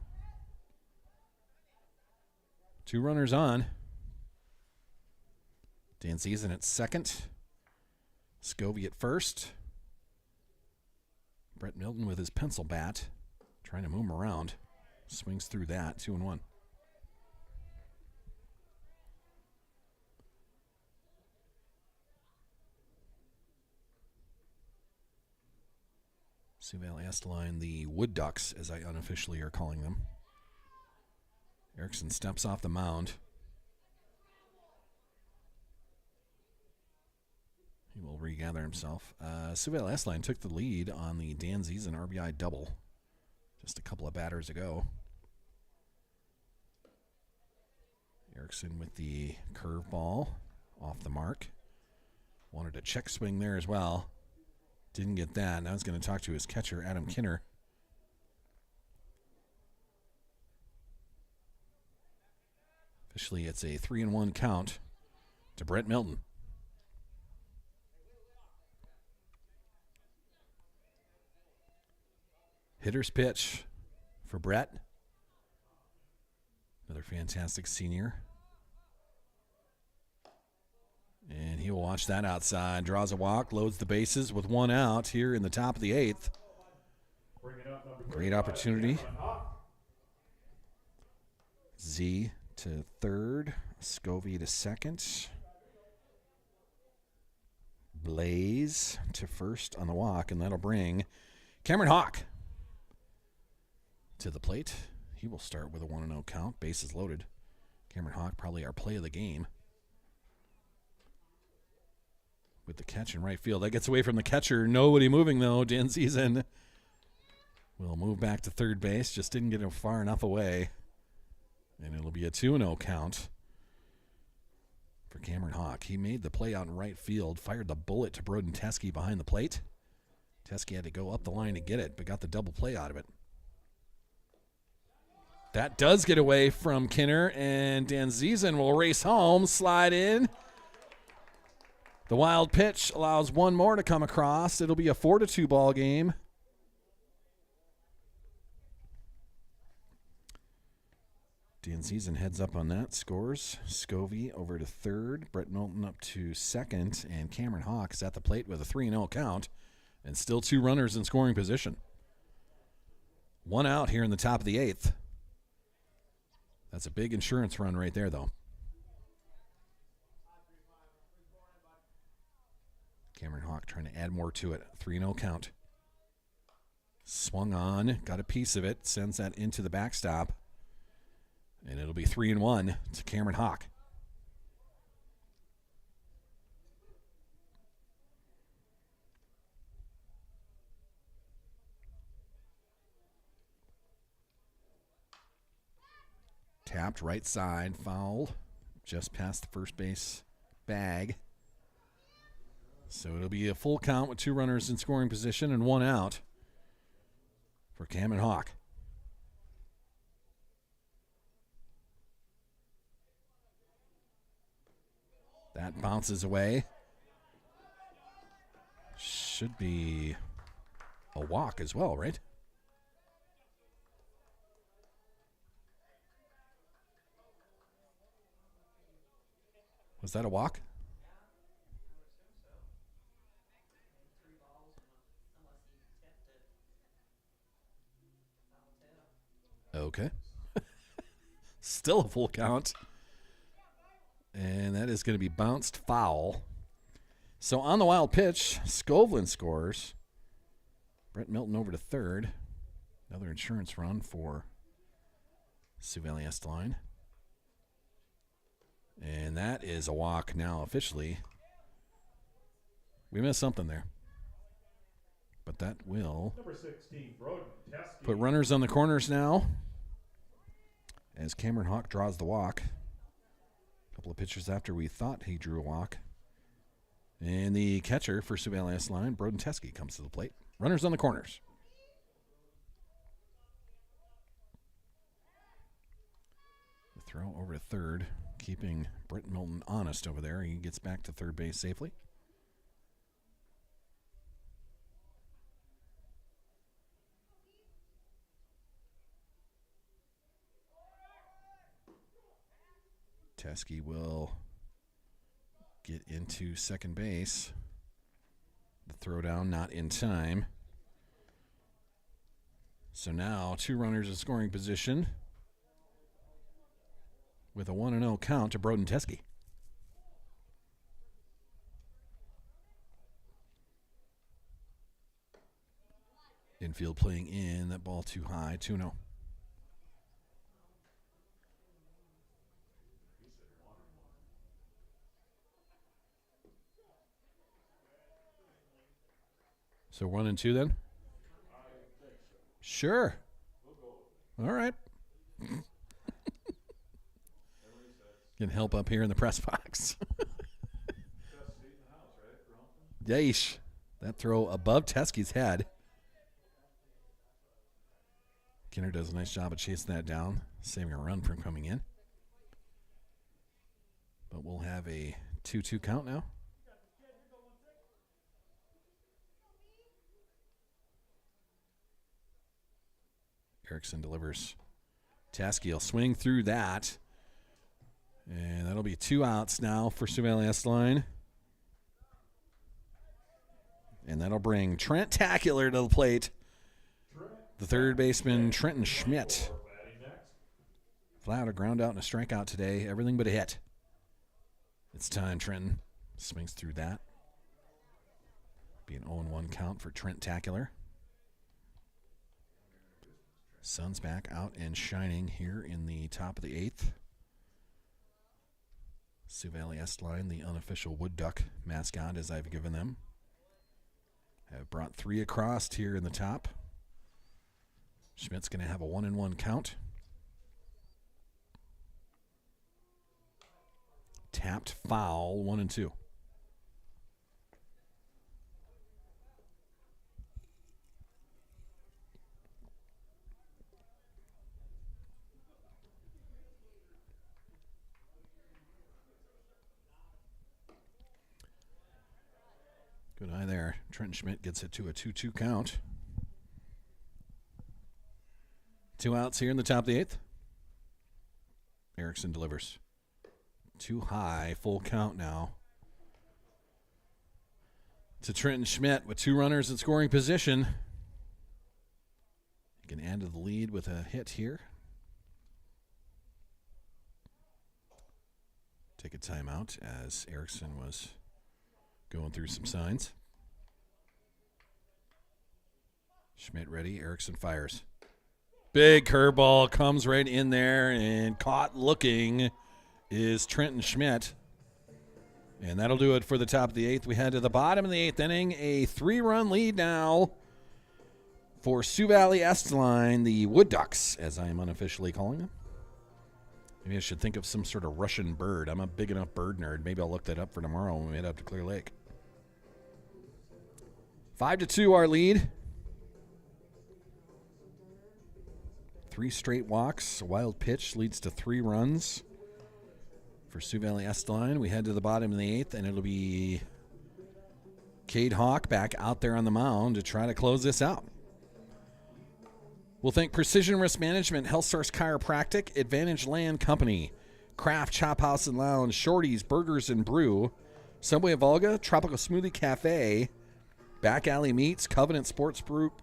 2 runners on. Dan Season at second. Scovey at first. Brett Milton with his pencil bat, trying to move him around. Swings through that, 2-1. Sioux Valley Estelline, the Wood Ducks, as I unofficially are calling them. Erickson steps off the mound. He will regather himself. Sioux Valley Estelline took the lead on the Dan Ziesen RBI double just a couple of batters ago. Erickson with the curveball off the mark. Wanted a check swing there as well. Didn't get that. Now he's going to talk to his catcher, Adam Kinner. Officially, it's a 3-1 count to Brett Milton. Hitter's pitch for Brett. Another fantastic senior. And he will watch that outside. Draws a walk, loads the bases with 1 out here in the top of the 8th. Great opportunity. Z to third. Scovey to second. Blaze to first on the walk, and that'll bring Cameron Hawk to the plate. He will start with a 1-0 count. Bases loaded. Cameron Hawk, probably our play of the game. With the catch in right field. That gets away from the catcher. Nobody moving, though. Dan Ziesen will move back to third base. Just didn't get him far enough away. And it'll be a 2-0 count for Cameron Hawk. He made the play out in right field. Fired the bullet to Broden Teskey behind the plate. Teskey had to go up the line to get it, but got the double play out of it. That does get away from Kinner, and Dan Ziesen will race home, slide in. The wild pitch allows one more to come across. It'll be a 4-2 ball game. Dan Ziesen heads up on that, scores. Scovey over to third, Brett Milton up to second, and Cameron Hawk is at the plate with a 3-0 count, and still 2 runners in scoring position. 1 out here in the top of the 8th. That's a big insurance run right there, though. Cameron Hawk trying to add more to it. 3-0 count. Swung on, got a piece of it, sends that into the backstop. And it'll be 3-1 to Cameron Hawk. Tapped right side, foul, just past the first base bag. So it'll be a full count with 2 runners in scoring position and 1 out for Cameron Hawk. That bounces away. Should be a walk as well, right? Was that a walk? Okay. Still a full count. And that is going to be bounced foul. So on the wild pitch, Skovlin scores. Brett Milton over to third. Another insurance run for Sioux Valley Estline. And that is a walk now officially. We missed something there. But that will Number 16, Teskey. put runners on the corners now as Cameron Hawk draws the walk. A couple of pitches after we thought he drew a walk. And the catcher for Sioux Valley Estline, Broden Teskey, comes to the plate. Runners on the corners. The throw over to third, keeping Brett Milton honest over there. He gets back to third base safely. Teskey will get into second base. The throw down not in time. So now 2 runners in scoring position with a 1-0 count to Broden Teskey. Infield playing in, that ball too high, 2-0. So 1 and 2 then? Sure. All right. Can help up here in the press box. Yeesh. That throw above Teskey's head. Kinner does a nice job of chasing that down, saving a run from coming in. But we'll have a 2-2 count now. Erickson delivers. Teskey will swing through that. And that'll be 2 outs now for Sioux Valley Estline. And that'll bring Trent Tacular to the plate. The third baseman, Trenton Schmidt. Fly out, a ground out, and a strikeout today. Everything but a hit. It's time, Trenton. Swings through that. Be an 0-1 count for Trent Tacular. Sun's back out and shining here in the top of the 8th. Sioux Valley Estline, the unofficial wood duck mascot, as I've given them. Have brought 3 across here in the top. Schmidt's going to have a 1-1 count. Tapped foul, 1-2. Good eye there. Trenton Schmidt gets it to a 2-2 count. 2 outs here in the top of the 8th. Erickson delivers. Too high, full count now. To Trenton Schmidt with 2 runners in scoring position. He can add to the lead with a hit here. Take a timeout as Erickson was going through some signs. Schmidt ready. Erickson fires. Big curveball comes right in there, and caught looking is Trenton Schmidt. And that'll do it for the top of the 8th. We head to the bottom of the 8th inning. A 3-run lead now for Sioux Valley Estline, the Wood Ducks, as I am unofficially calling them. Maybe I should think of some sort of Russian bird. I'm a big enough bird nerd. Maybe I'll look that up for tomorrow when we head up to Clear Lake. 5-2 our lead. 3 straight walks. A wild pitch leads to 3 runs for Sioux Valley Estline. We head to the bottom of the 8th, and it'll be Cade Hawk back out there on the mound to try to close this out. We'll thank Precision Risk Management, Health Source Chiropractic, Advantage Land Company, Craft Chop House and Lounge, Shorty's Burgers and Brew, Subway Volga, Tropical Smoothie Cafe, Back Alley Meats, Covenant Sports Group,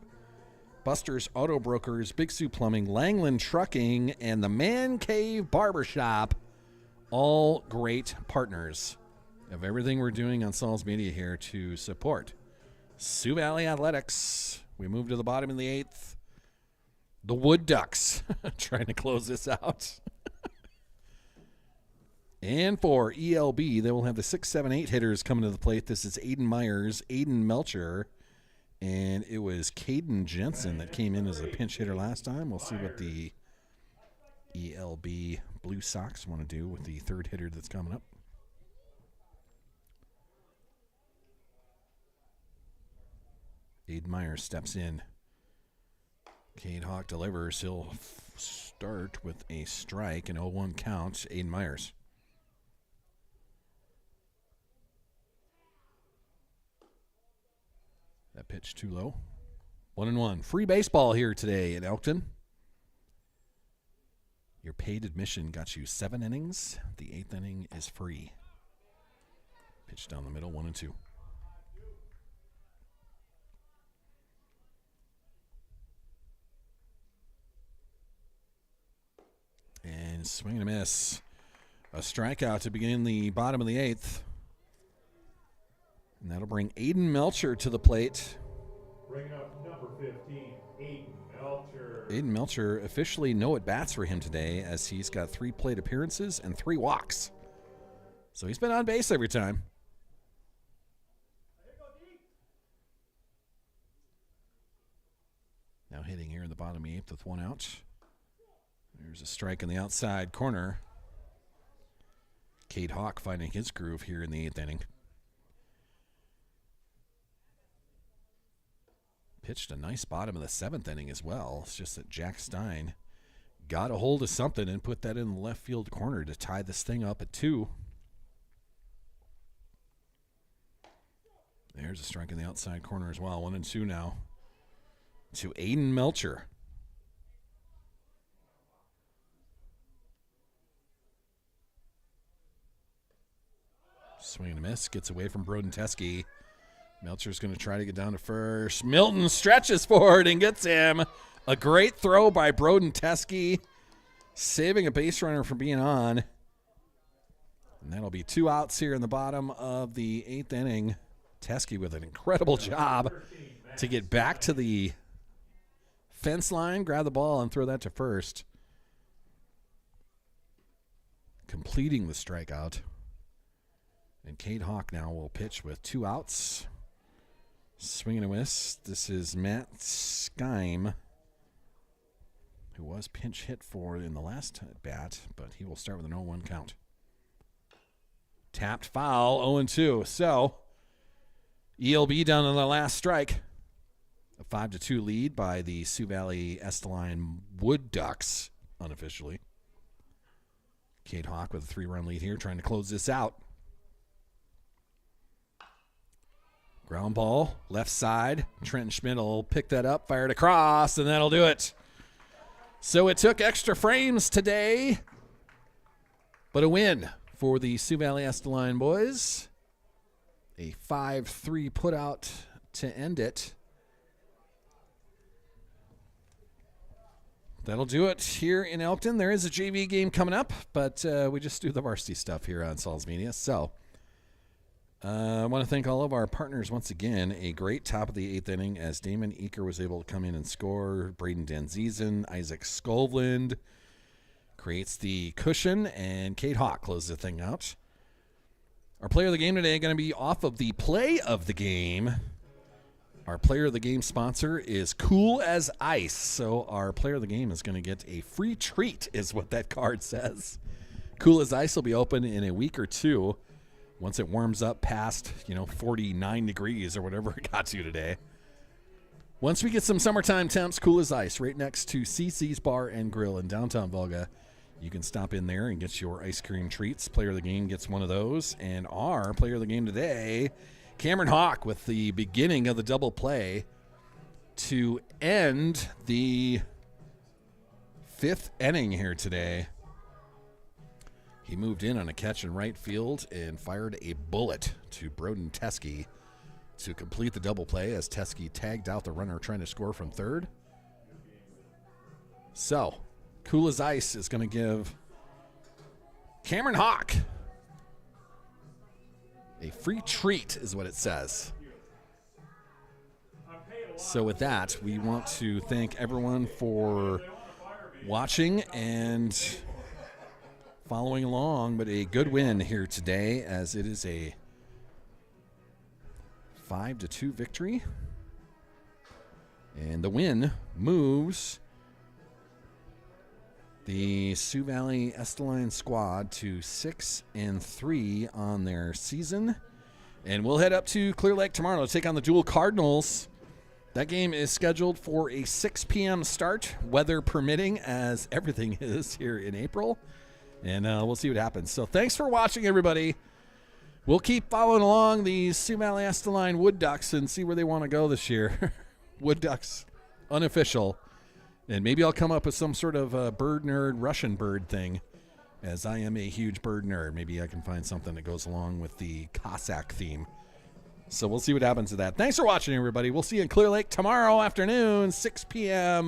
Buster's Auto Brokers, Big Sioux Plumbing, Langland Trucking, and the Man Cave Barbershop all great partners of everything we're doing on Saul's Media here to support Sioux Valley Athletics. We move to the bottom of the 8th. The Wood Ducks trying to close this out. And for ELB, they will have the 6, 7, 8 hitters coming to the plate. This is Aiden Myers, Aiden Melcher, and it was Caden Jensen that came in as a pinch hitter last time. We'll see what the ELB Blue Sox want to do with the third hitter that's coming up. Aiden Myers steps in. Cade Hawk delivers. He'll start with a strike, an 0-1 count. Aiden Myers. That pitch too low. 1-1. Free baseball here today in Elkton. Your paid admission got you 7 innings. The 8th inning is free. Pitch down the middle, 1-2. And swing and a miss. A strikeout to begin the bottom of the 8th. And that'll bring Aiden Melcher to the plate. Bringing up number 15, Aiden Melcher. Aiden Melcher, officially no at-bats for him today as he's got 3 plate appearances and 3 walks. So he's been on base every time. Now hitting here in the bottom of the 8th with 1 out. There's a strike in the outside corner. Cade Hawk finding his groove here in the 8th inning. Pitched a nice bottom of the 7th inning as well. It's just that Jack Stein got a hold of something and put that in the left field corner to tie this thing up at 2. There's a strike in the outside corner as well. 1-2 now to Aiden Melcher. Swing and a miss. Gets away from Broden Teskey. Melcher's going to try to get down to first. Milton stretches forward and gets him. A great throw by Broden Teskey, saving a base runner from being on. And that'll be 2 outs here in the bottom of the 8th inning. Teskey with an incredible job to get back to the fence line, grab the ball, and throw that to first. Completing the strikeout. And Cade Hawk now will pitch with 2 outs. Swing and a miss. This is Matt Skeim, who was pinch hit for in the last at bat, but he will start with an 0-1 count. Tapped foul, 0-2. So, ELB down on the last strike. A 5-2 lead by the Sioux Valley Esteline Wood Ducks, unofficially. Cade Hawk with a 3-run lead here, trying to close this out. Ground ball, left side. Trenton Schmidt will pick that up, fire it across, and that'll do it. So it took extra frames today, but a win for the Sioux Valley Esteline boys. A 5-3 putout to end it. That'll do it here in Elkton. There is a JV game coming up, but we just do the varsity stuff here on Saul's Media. So I want to thank all of our partners once again. A great top of the 8th inning as Damon Eaker was able to come in and score. Braden Danzizen, Isaac Skovland creates the cushion, and Cade Hawk closes the thing out. Our player of the game today is going to be off of the play of the game. Our player of the game sponsor is Cool as Ice. So our player of the game is going to get a free treat is what that card says. Cool as Ice will be open in a week or 2. Once it warms up past, 49 degrees or whatever it got to today. Once we get some summertime temps, Cool as Ice, right next to CC's Bar and Grill in downtown Volga. You can stop in there and get your ice cream treats. Player of the game gets one of those. And our player of the game today, Cameron Hawk, with the beginning of the double play to end the 5th inning here today. He moved in on a catch in right field and fired a bullet to Broden Teskey to complete the double play as Teskey tagged out the runner trying to score from third. So, Cool as Ice is going to give Cameron Hawk. A free treat is what it says. So with that, we want to thank everyone for watching and following along, but a good win here today as it is a 5-2 victory. And the win moves the Sioux Valley Esteline squad to 6-3 on their season. And we'll head up to Clear Lake tomorrow to take on the Jewel Cardinals. That game is scheduled for a 6 p.m. start, weather permitting, as everything is here in April. And we'll see what happens. So thanks for watching, everybody. We'll keep following along the Sioux Valley Esteline Wood Ducks and see where they want to go this year. Wood Ducks, unofficial. And maybe I'll come up with some sort of bird nerd, Russian bird thing, as I am a huge bird nerd. Maybe I can find something that goes along with the Cossack theme. So we'll see what happens to that. Thanks for watching, everybody. We'll see you in Clear Lake tomorrow afternoon, 6 p.m.